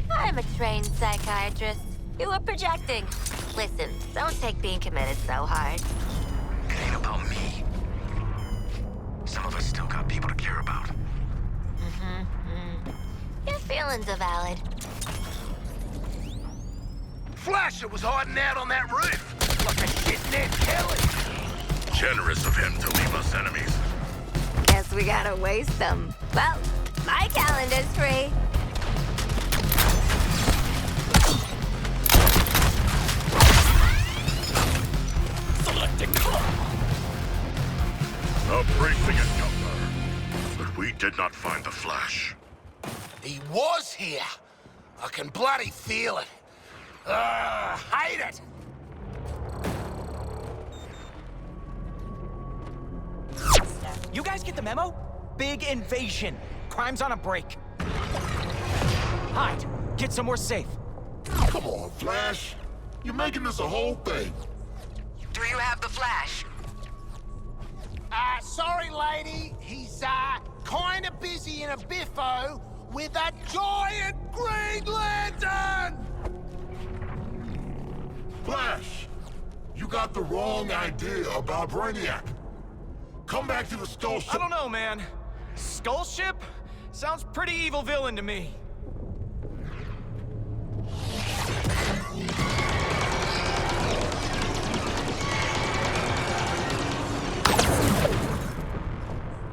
A: I'm a trained psychiatrist. You were projecting. Listen, don't take being committed so hard.
C: It ain't about me. Some of us still got people to care about.
A: Your feelings are valid.
D: Flasher was hiding out on that roof, like a shit Ned Kelly.
E: Generous of him to leave us enemies.
A: Guess we gotta waste them. Well, my calendar's free.
E: A bracing encounter. But we did not find the Flash.
D: He was here. I can bloody feel it. Hate it.
I: You guys get the memo? Big invasion. Crime's on a break. Hide. Get somewhere safe.
N: Come on, Flash. You're making this a whole thing.
B: Do you have the Flash?
D: Sorry, lady. He's, kinda busy in a biffo with a giant Green Lantern!
N: Flash, you got the wrong idea about Brainiac. Come back to the Skull Ship.
I: I don't know, man. Skull Ship? Sounds pretty evil villain to me.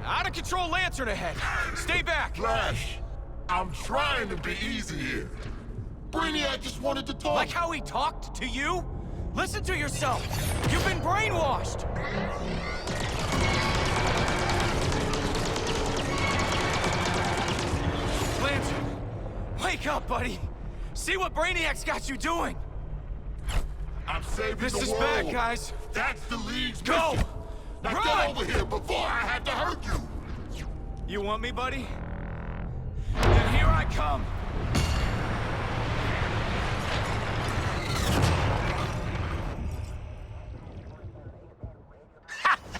I: Out of control Lantern ahead. Stay back.
N: Flash, I'm trying to be easy here. Brainiac just wanted to talk.
I: Like how he talked to you? Listen to yourself. You've been brainwashed. Lantern, wake up, buddy. See what Brainiac's got you doing.
N: I'm saving
I: This
N: the
I: is
N: world.
I: bad, guys.
N: That's the League's
I: Go!
N: mission. Now
I: Run!
N: get over here before I have to hurt you.
I: You want me, buddy? Then here I come.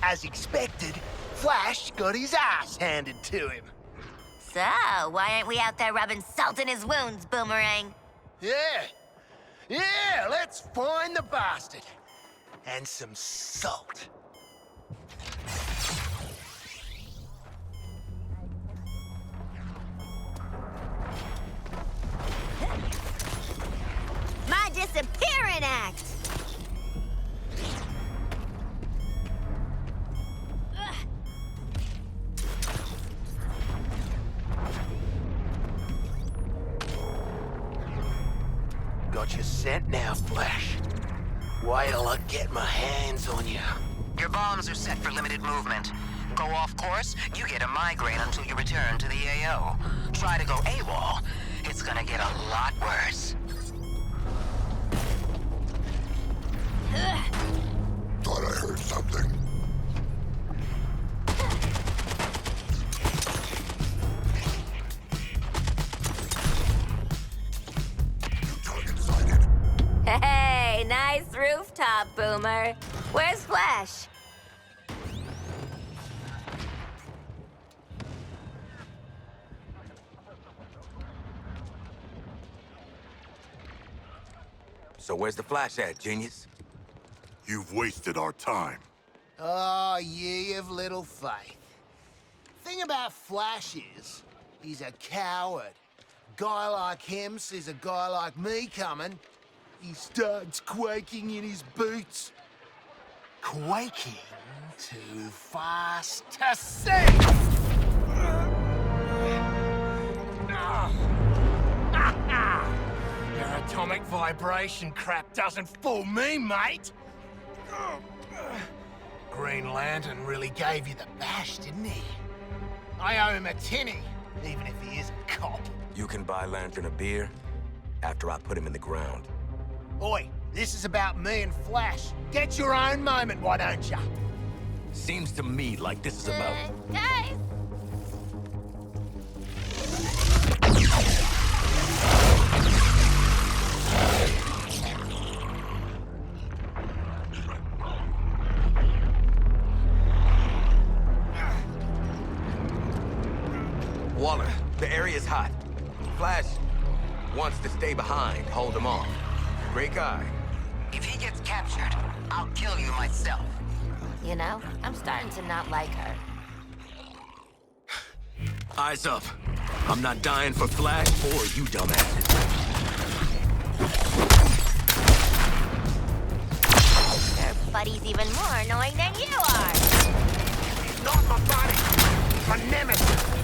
D: As expected, Flash got his ass handed to him.
A: So, why aren't we out there rubbing salt in his wounds, Boomerang?
D: Yeah. Yeah, let's find the bastard. And some salt.
A: My disappearing act!
D: Got your scent now, Flash. Wait till I get my hands on you.
B: Your bombs are set for limited movement. Go off course, you get a migraine until you return to the AO. Try to go AWOL, it's gonna get a lot worse.
N: Thought I heard something. Target sighted.
A: Hey, nice rooftop, Boomer. Where's Flash?
L: So where's the Flash at, genius?
E: You've wasted our time.
D: Oh, ye of little faith. Thing about Flash is, he's a coward. Guy like him sees a guy like me coming, he starts quaking in his boots. Quaking too fast to see! Your atomic vibration crap doesn't fool me, mate! Green Lantern really gave you the bash, didn't he? I owe him a tinny, even if he is a cop.
L: You can buy Lantern a beer after I put him in the ground.
D: Oi, this is about me and Flash. Get your own moment, why don't ya?
L: Seems to me like this is about...
A: Guys!
L: Waller, the area's hot. Flash wants to stay behind, hold him off. Great guy.
B: If he gets captured, I'll kill you myself.
A: You know, I'm starting to not like her.
L: Eyes up. I'm not dying for Flash or you dumbasses.
A: Her buddy's even more annoying than you are.
D: Not my buddy, my nemesis.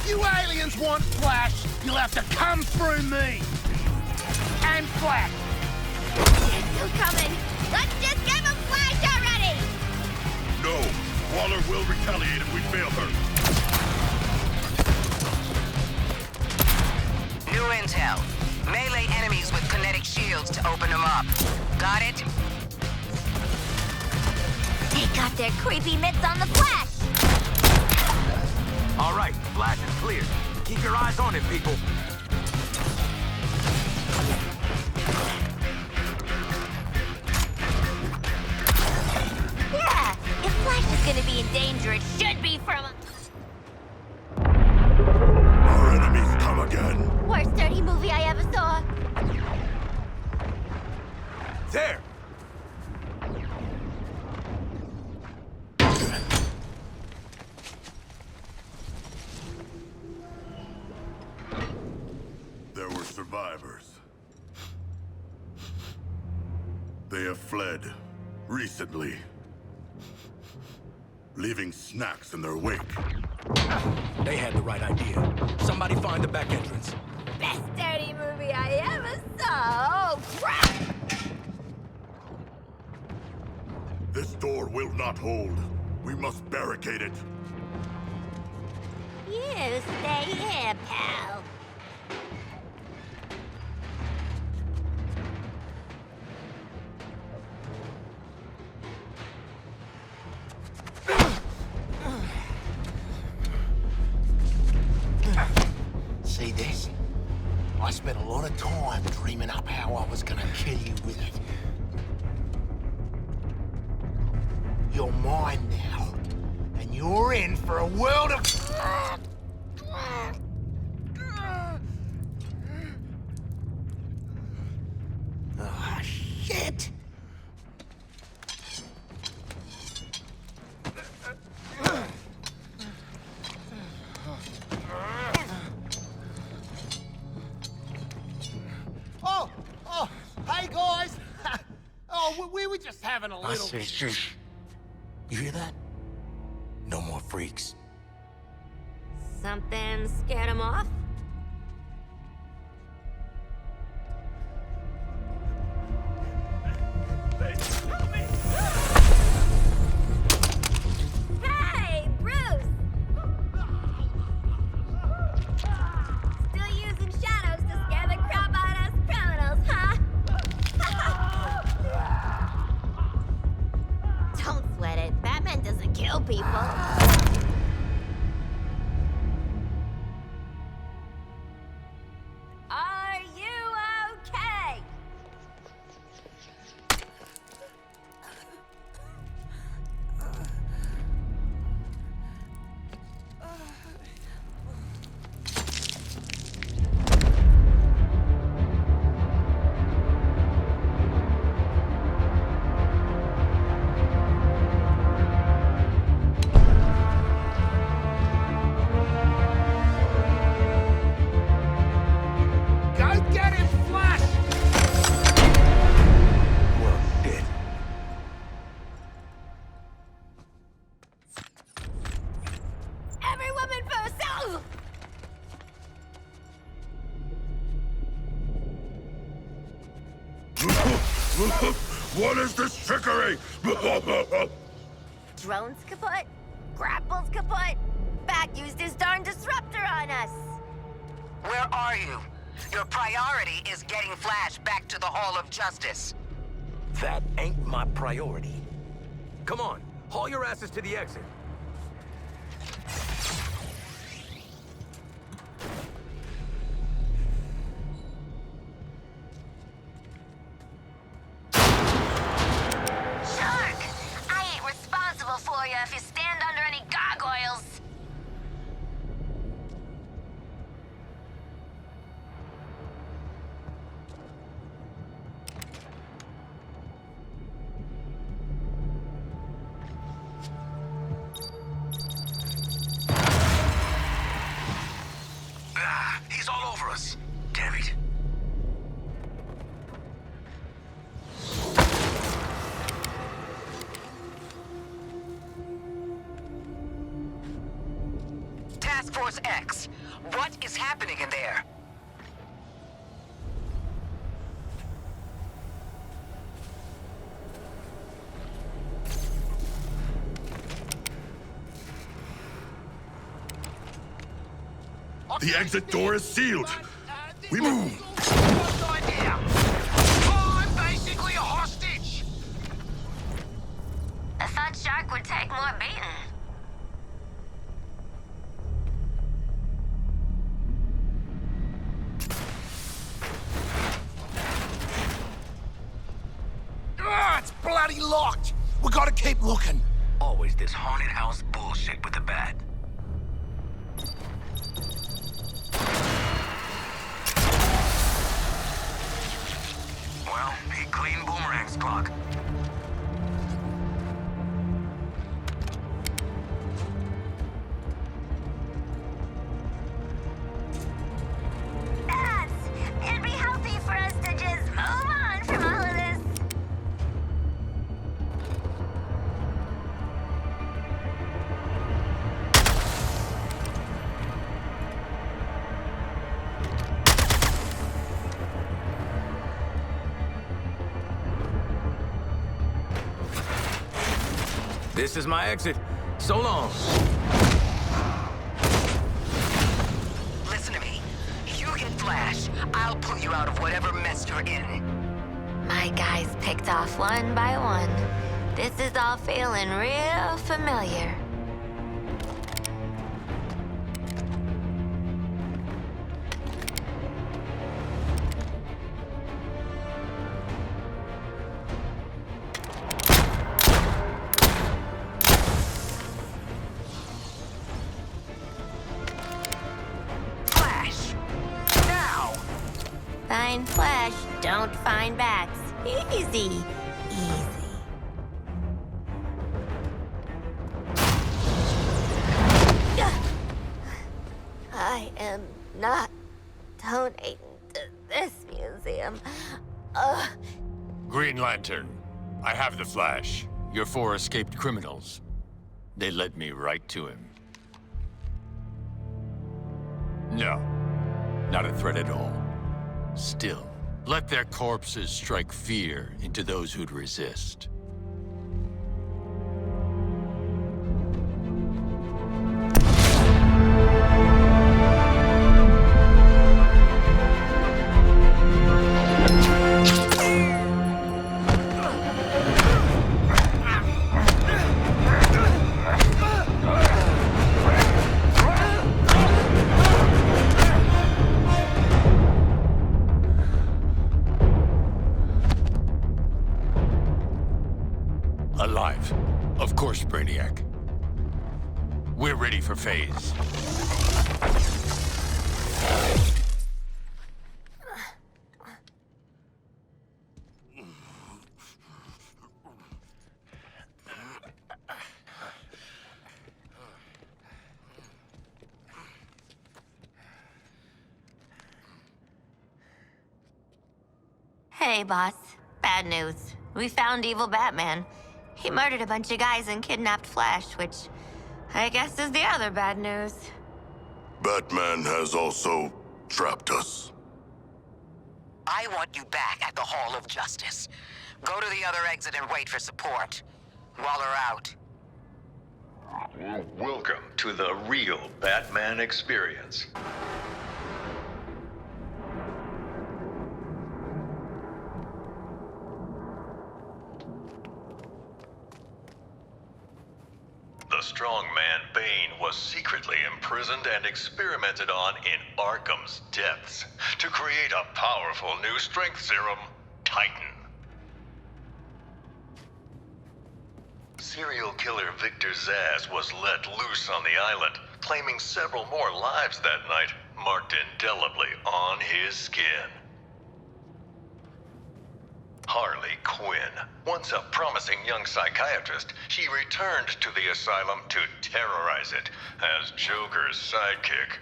D: You aliens want Flash, you'll have to come through me. And Flash.
A: It's still coming. Let's just give him Flash already!
E: No, Waller will retaliate if we fail her.
B: New intel. Melee enemies with kinetic shields to open them up. Got it?
A: They got their creepy mitts on the Flash!
L: All right, Flash is clear. Keep your eyes on him, people.
A: Yeah, if Flash is gonna be in danger, it should be from...
E: Our enemies come again.
A: Worst dirty movie I ever saw.
L: There!
E: There were survivors. They have fled recently, leaving snacks in their wake.
C: They had the right idea. Somebody find the back entrance.
A: Best dirty movie I ever saw. Oh, crap!
E: This door will not hold. We must barricade it.
A: You stay here, pal.
D: See this? I spent a lot of time dreaming up how I was gonna kill you with it. You're mine now, and you're in for a world of... having a
C: I
D: little...
C: say shush. You hear that? No more freaks.
A: Something scared him off? Hey, Bruce! Still using shadows to scare the crap out of us criminals, huh? Don't sweat it. Batman doesn't kill people. Are you okay?
D: Go get him, Flash!
C: Well, dead.
A: Every woman for herself!
E: What is this trickery?
A: Drone's kaput. Grapple's kaput. Bat used his darn disruptor on us.
B: Where are you? Your priority is getting Flash back to the Hall of Justice.
C: That ain't my priority.
L: Come on, haul your asses to the exit.
A: Shark! I ain't responsible for you if you stand under any gargoyles.
C: He's all over us. Damn it.
B: Task Force X, what is happening in there?
E: The exit door is sealed. We move.
D: What idea? I'm basically a hostage!
A: I thought Shark would take more beating.
D: Ah, it's bloody locked! We gotta keep looking.
C: Always this haunted house bullshit with the bat. Well, he cleaned Boomerang's clock.
A: Bats! It'd be healthy for us to just move on from all of this.
L: This is my exit. So long.
B: Listen to me. You get Flash, I'll pull you out of whatever mess you're in.
A: My guys picked off one by one. This is all feeling real familiar.
B: Flash! Now!
A: Find Flash, don't find bats. Easy, easy. I am not donating to this museum.
J: Green Lantern, I have the Flash. Your 4 escaped criminals. They led me right to him. No, not a threat at all. Still, let their corpses strike fear into those who'd resist. Alive. Of course, Brainiac. We're ready for phase.
A: Hey, boss. Bad news. We found evil Batman. He murdered a bunch of guys and kidnapped Flash, which I guess is the other bad news.
E: Batman has also trapped us.
B: I want you back at the Hall of Justice. Go to the other exit and wait for support. Waller out.
O: Welcome to the real Batman experience. The strongman Bane was secretly imprisoned and experimented on in Arkham's depths to create a powerful new strength serum, Titan. Serial killer Victor Zsasz was let loose on the island, claiming several more lives that night, marked indelibly on his skin. Harley Quinn, once a promising young psychiatrist, she returned to the asylum to terrorize it as Joker's sidekick.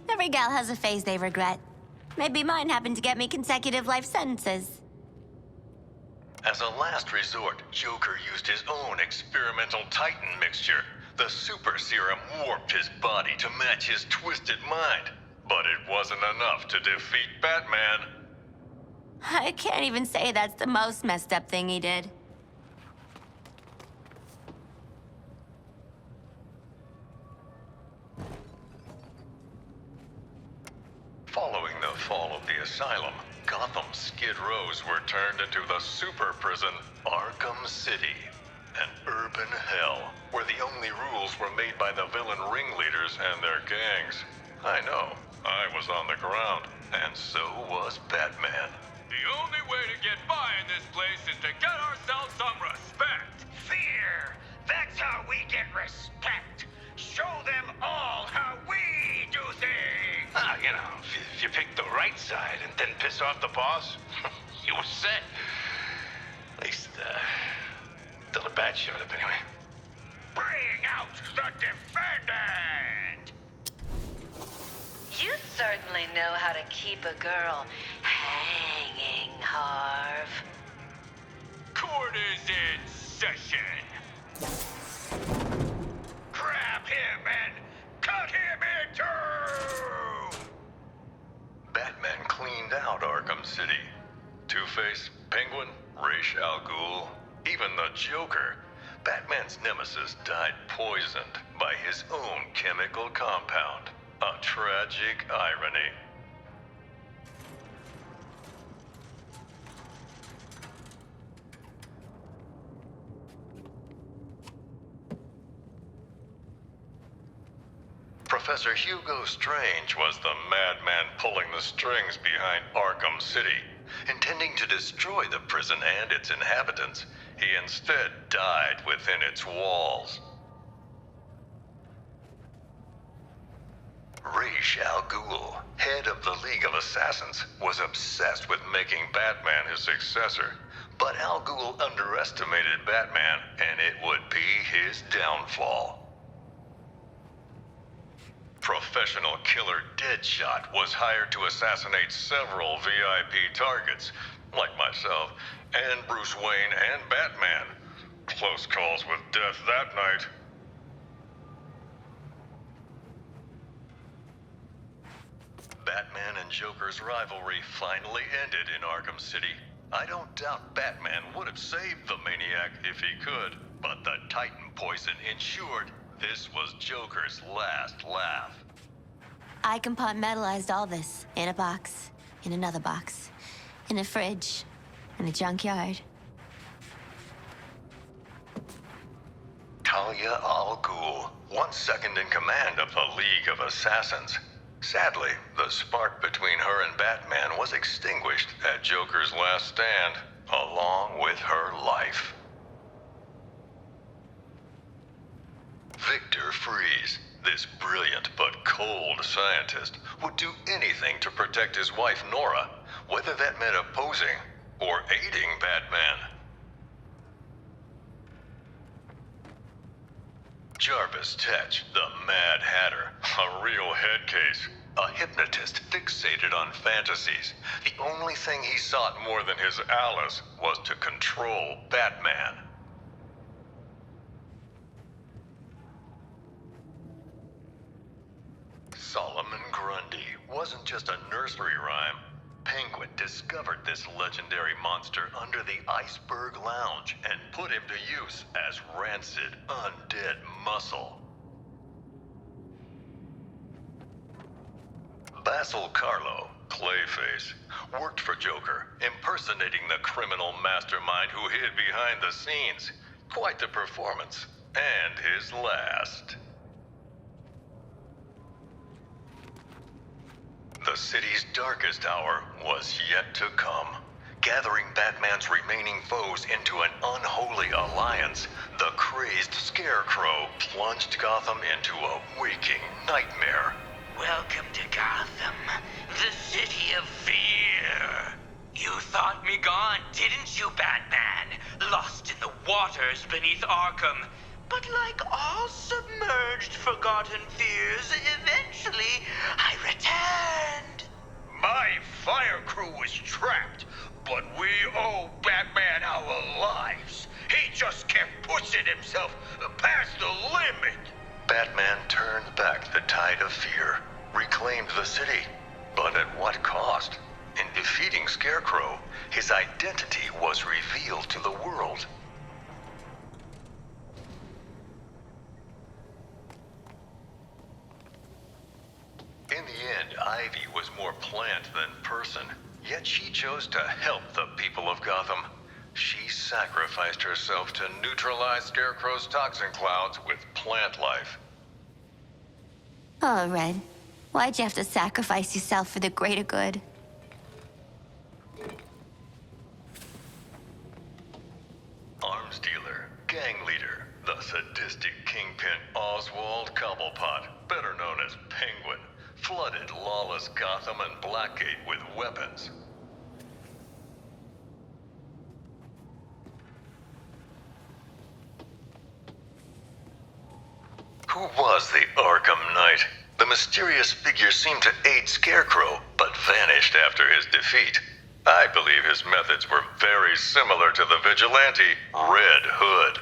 A: Every gal has a phase they regret. Maybe mine happened to get me consecutive life sentences.
O: As a last resort, Joker used his own experimental Titan mixture. The super serum warped his body to match his twisted mind. But it wasn't enough to defeat Batman.
A: I can't even say that's the most messed up thing he did.
O: Following the fall of the asylum, Gotham's Skid Rows were turned into the super prison, Arkham City. An urban hell, where the only rules were made by the villain ringleaders and their gangs. I know, I was on the ground, and so was Batman.
M: The only way to get by in this place is to get ourselves some respect.
P: Fear! That's how we get respect. Show them all how we do things.
I: You know, if you pick the right side and then piss off the boss, you were set. At least, till the bat showed up anyway.
P: Bring out the defendant!
Q: You certainly know how to keep a girl hanging, Harv.
M: Court is in session.
P: Grab him and cut him in two!
O: Batman cleaned out Arkham City. Two-Face, Penguin, Ra's al Ghul, even the Joker. Batman's nemesis died poisoned by his own chemical compound. A tragic irony. Professor Hugo Strange was the madman pulling the strings behind Arkham City. Intending to destroy the prison and its inhabitants, he instead died within its walls. Ra's al Ghul, head of the League of Assassins, was obsessed with making Batman his successor. But Al Ghul underestimated Batman, and it would be his downfall. Professional killer Deadshot was hired to assassinate several VIP targets, like myself, and Bruce Wayne and Batman. Close calls with death that night. Batman and Joker's rivalry finally ended in Arkham City. I don't doubt Batman would have saved the Maniac if he could, but the Titan poison ensured this was Joker's last laugh.
A: I compartmentalized all this in a box, in another box, in a fridge, in a junkyard.
O: Talia al Ghul, once second in command of the League of Assassins. Sadly, the spark between her and Batman was extinguished at Joker's last stand, along with her life. Victor Freeze, this brilliant but cold scientist, would do anything to protect his wife Nora, whether that meant opposing or aiding Batman. Jarvis Tetch, the Mad Hatter, a real head case. A hypnotist fixated on fantasies. The only thing he sought more than his Alice was to control Batman. Solomon Grundy wasn't just a nursery rhyme. Penguin discovered this legendary monster under the Iceberg Lounge and put him to use as rancid, undead muscle. Basil Carlo, Clayface, worked for Joker, impersonating the criminal mastermind who hid behind the scenes. Quite the performance, and his last. The city's darkest hour was yet to come. Gathering Batman's remaining foes into an unholy alliance, the crazed Scarecrow plunged Gotham into a waking nightmare.
P: Welcome to Gotham, the city of fear. You thought me gone, didn't you, Batman? Lost in the waters beneath Arkham. But like all submerged, forgotten fears, eventually I returned. My fire crew was trapped, but we owe Batman our lives. He just kept pushing himself past the limit.
O: Batman turned back the tide of fear, reclaimed the city, but at what cost? In defeating Scarecrow, his identity was revealed to the world. In the end, Ivy was more plant than person, yet she chose to help the people of Gotham. She sacrificed herself to neutralize Scarecrow's toxin clouds with plant life.
A: Oh, Red. Why'd you have to sacrifice yourself for the greater good?
O: Arms dealer, gang leader, the sadistic kingpin Oswald Cobblepot, better known as Penguin, flooded lawless Gotham and Blackgate with weapons. Who was the Arkham Knight? The mysterious figure seemed to aid Scarecrow, but vanished after his defeat. I believe his methods were very similar to the vigilante Red Hood.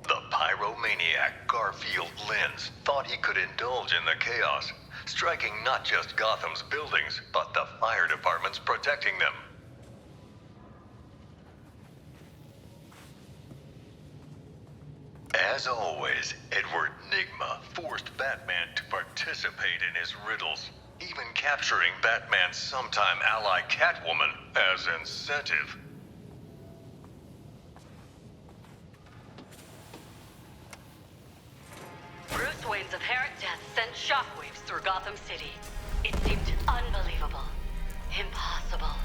O: The pyromaniac Garfield Lynns thought he could indulge in the chaos, striking not just Gotham's buildings, but the fire departments protecting them. As always, Edward Nygma forced Batman to participate in his riddles, even capturing Batman's sometime ally Catwoman as incentive.
Q: Bruce Wayne's apparent death sent shockwaves through Gotham City. It seemed unbelievable. Impossible.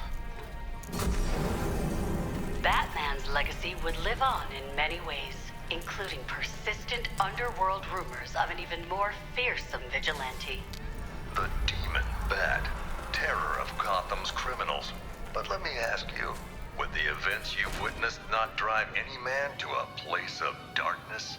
Q: Batman's legacy would live on in many ways, including persistent underworld rumors of an even more fearsome vigilante.
O: The Demon Bat, terror of Gotham's criminals. But let me ask you, would the events you've witnessed not drive any man to a place of darkness?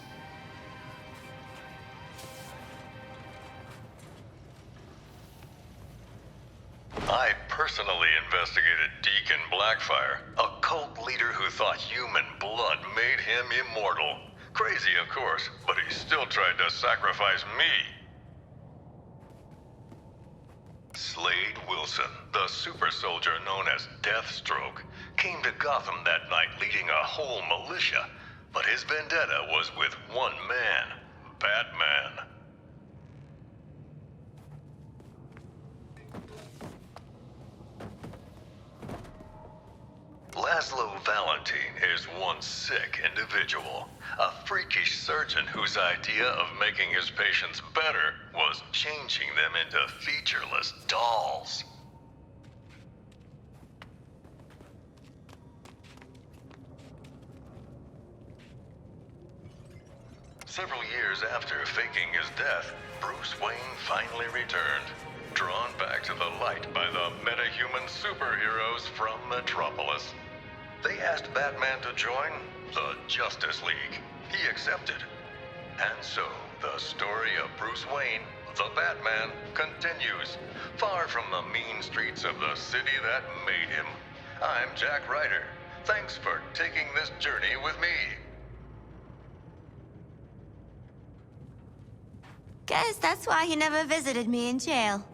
O: I personally personally investigated Deacon Blackfire, a cult leader who thought human blood made him immortal. Crazy, of course, but he still tried to sacrifice me. Slade Wilson, the super soldier known as Deathstroke, came to Gotham that night leading a whole militia, but his vendetta was with one man, Batman. Laszlo Valentine is one sick individual, a freakish surgeon whose idea of making his patients better was changing them into featureless dolls. Several years after faking his death, Bruce Wayne finally returned, drawn back to the light by the metahuman superheroes from Metropolis. They asked Batman to join the Justice League. He accepted. And so, the story of Bruce Wayne, the Batman, continues, far from the mean streets of the city that made him. I'm Jack Ryder. Thanks for taking this journey with me.
A: Guess that's why he never visited me in jail.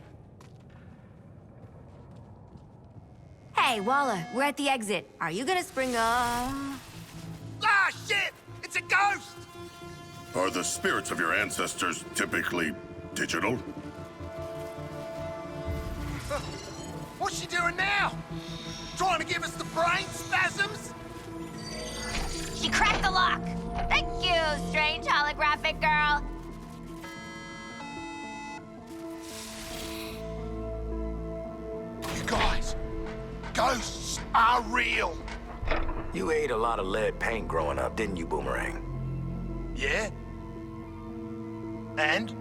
A: Hey, Waller, we're at the exit. Are you gonna spring
D: Ah, shit! It's a ghost!
E: Are the spirits of your ancestors typically digital?
D: What's she doing now? Trying to give us the brain spasms?
A: She cracked the lock! Thank you, strange holographic girl!
D: You guys, ghosts are real!
C: You ate a lot of lead paint growing up, didn't you, Boomerang?
D: Yeah? And?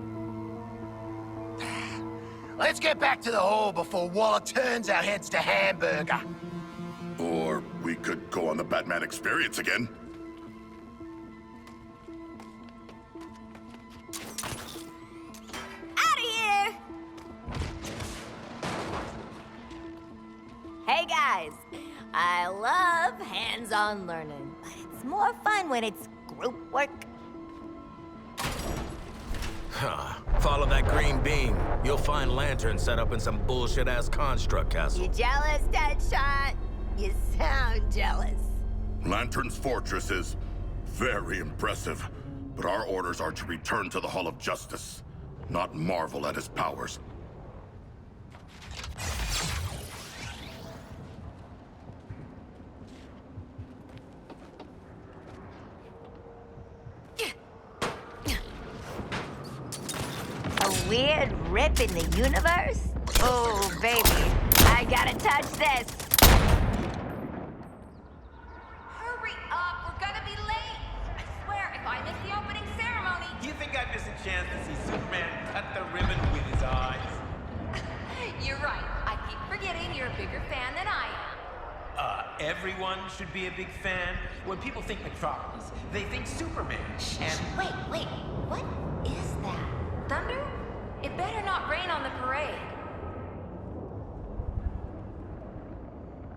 D: Let's get back to the hall before Waller turns our heads to hamburger.
E: Or we could go on the Batman experience again.
A: Out of here! Hey guys, I love hands-on learning, but it's more fun when it's group work.
C: Huh. Follow that green beam. You'll find lanterns set up in some bullshit-ass construct castle.
A: You jealous, Deadshot? You sound jealous.
E: Lantern's fortress is very impressive, but our orders are to return to the Hall of Justice, not marvel at his powers.
A: A weird rip in the universe? Oh, baby, I gotta touch this.
R: Hurry up, we're gonna be late. I swear, if I miss the opening ceremony...
M: You think I'd miss a chance to see Superman cut the ribbon with his eyes?
R: You're right. I keep forgetting you're a bigger fan than I am.
M: Everyone should be a big fan. When people think Metropolis, they think Superman. And
R: Wait, what is that? Thunder? It better not rain on the parade.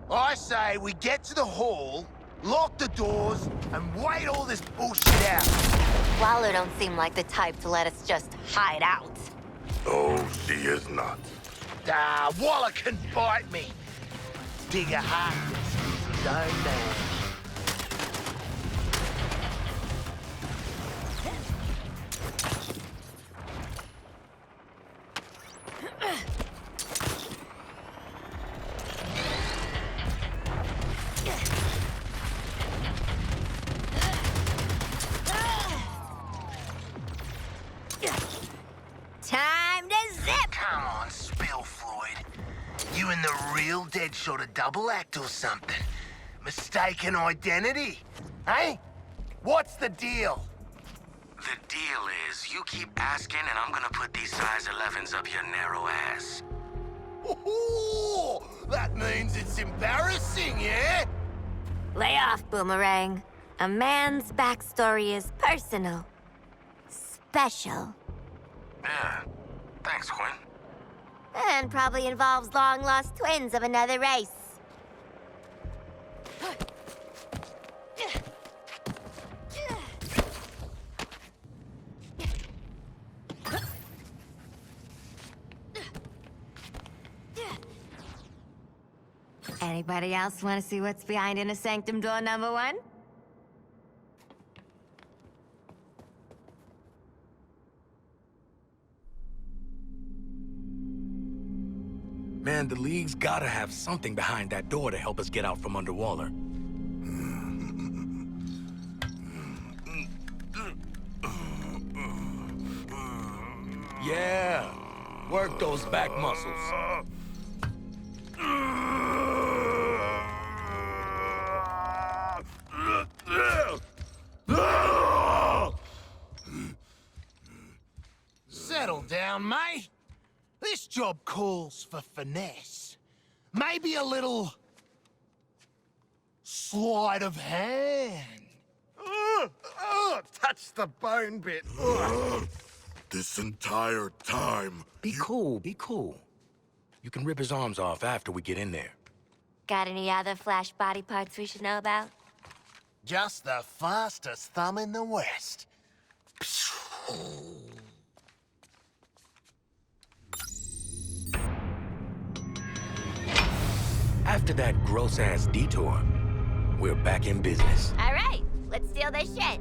D: I say we get to the hall, lock the doors, and wait all this bullshit out.
A: Waller don't seem like the type to let us just hide out.
E: Oh, she is not.
D: Ah, Waller can bite me. Bigger heart than his own man.
A: Time to zip!
D: Come on, spill, Floyd. You and the real Deadshot a double act or something? Mistaken identity? Hey? What's the deal?
C: The deal is, you keep asking and I'm gonna put these size 11s up your narrow ass.
D: Ooh, that means it's embarrassing, yeah?
A: Lay off, Boomerang. A man's backstory is personal. Special.
C: Yeah. Thanks, Quinn.
A: And probably involves long-lost twins of another race. Anybody else want to see what's behind Inner Sanctum door number 1?
C: Man, the League's gotta have something behind that door to help us get out from under Waller. Yeah, work those back muscles.
D: Settle down, mate. This job calls for finesse. Maybe a little sleight of hand. Touch the bone bit.
E: This entire time.
C: Be cool, be cool. You can rip his arms off after we get in there.
A: Got any other Flash body parts we should know about?
D: Just the fastest thumb in the West.
C: After that gross-ass detour, we're back in business.
A: All right, let's steal their shit.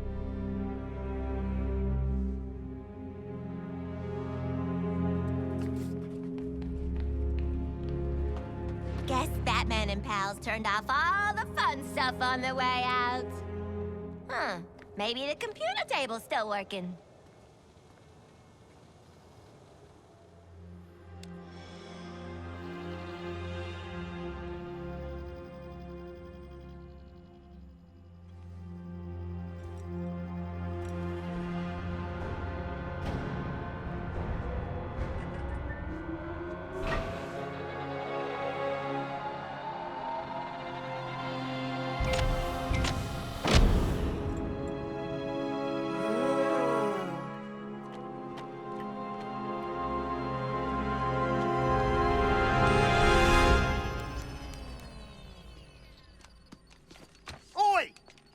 A: Guess Batman and pals turned off all the fun stuff on the way out. Huh, maybe the computer table's still working.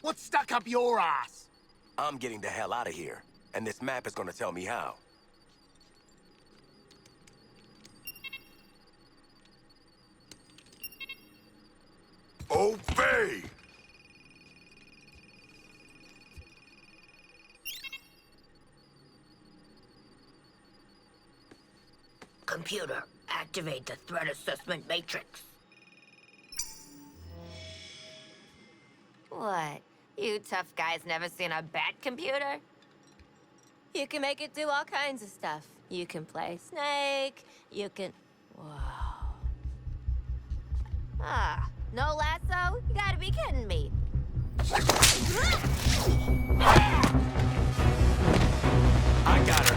D: What's stuck up your ass?
L: I'm getting the hell out of here, and this map is gonna tell me how.
E: Obey!
A: Computer, activate the threat assessment matrix. What? You tough guys never seen a bat computer? You can make it do all kinds of stuff. You can play Snake, you can... Whoa. Ah, no lasso? You gotta be kidding me.
L: I got her.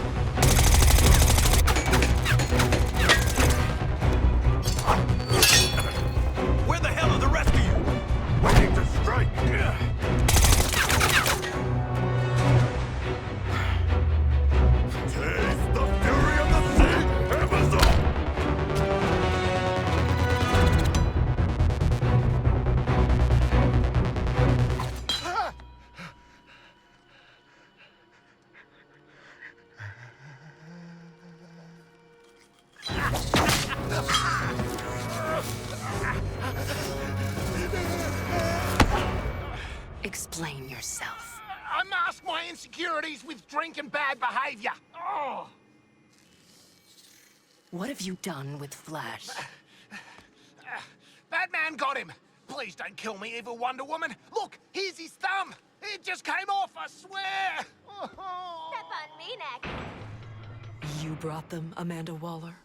L: Where the hell are the rest of you?
E: Waiting to strike. Taste the fury of the sea, Amazon!
H: Explain yourself.
D: I mask my insecurities with drink and bad behavior. Oh.
H: What have you done with Flash?
D: Batman got him. Please don't kill me, evil Wonder Woman. Look, here's his thumb. It just came off, I swear.
A: Step on me next.
H: You brought them, Amanda Waller?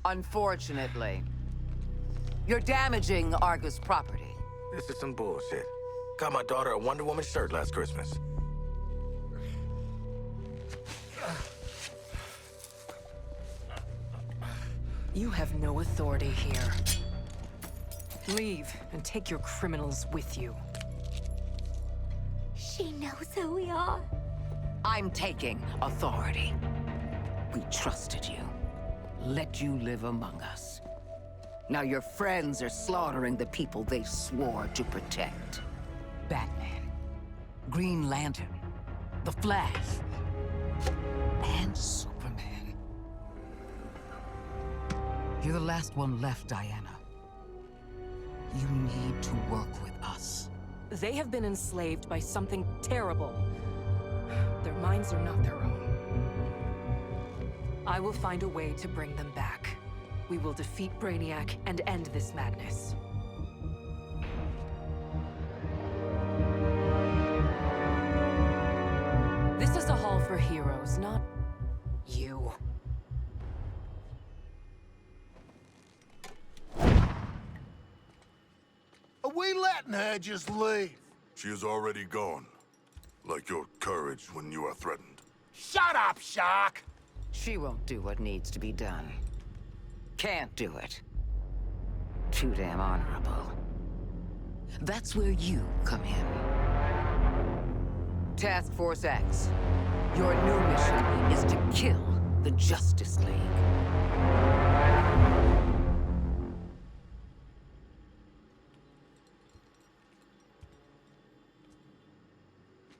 F: Unfortunately. You're damaging A.R.G.U.S property.
L: This is some bullshit. Got my daughter a Wonder Woman shirt last Christmas.
H: You have no authority here. Leave and take your criminals with you.
A: She knows who we are.
F: I'm taking authority. We trusted you. let you live among us. Now your friends are slaughtering the people they swore to protect. Batman, Green Lantern, The Flash, and Superman. You're the last one left, Diana. You need to work with us.
H: They have been enslaved by something terrible. Their minds are not their own. I will find a way to bring them back. We will defeat Brainiac and end this madness. This is a hall for heroes, not you.
D: Are we letting her just leave?
E: She is already gone. Like your courage when you are threatened.
D: Shut up, Shark!
F: She won't do what needs to be done. Can't do it. Too damn honorable. That's where you come in. Task Force X. Your new mission is to kill the Justice League.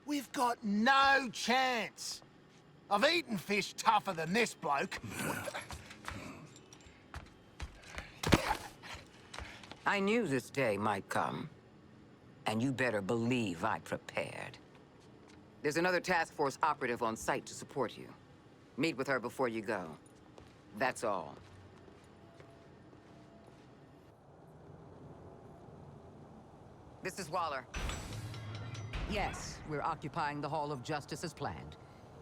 D: We've got no chance. I've eaten fish tougher than this bloke.
F: I knew this day might come. And you better believe I prepared. There's another task force operative on site to support you. Meet with her before you go. That's all. This is Waller. Yes, we're occupying the Hall of Justice as planned.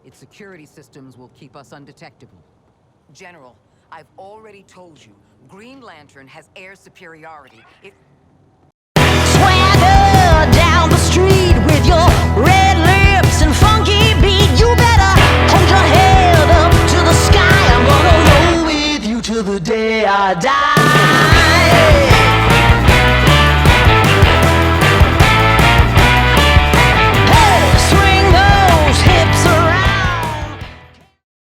F: Its security systems will keep us undetectable. General, I've already told you, Green Lantern has air superiority.
S: Swagger down the street with your red lips and funky beat. You better hold your head up to the sky. I'm gonna roll with you till the day I die.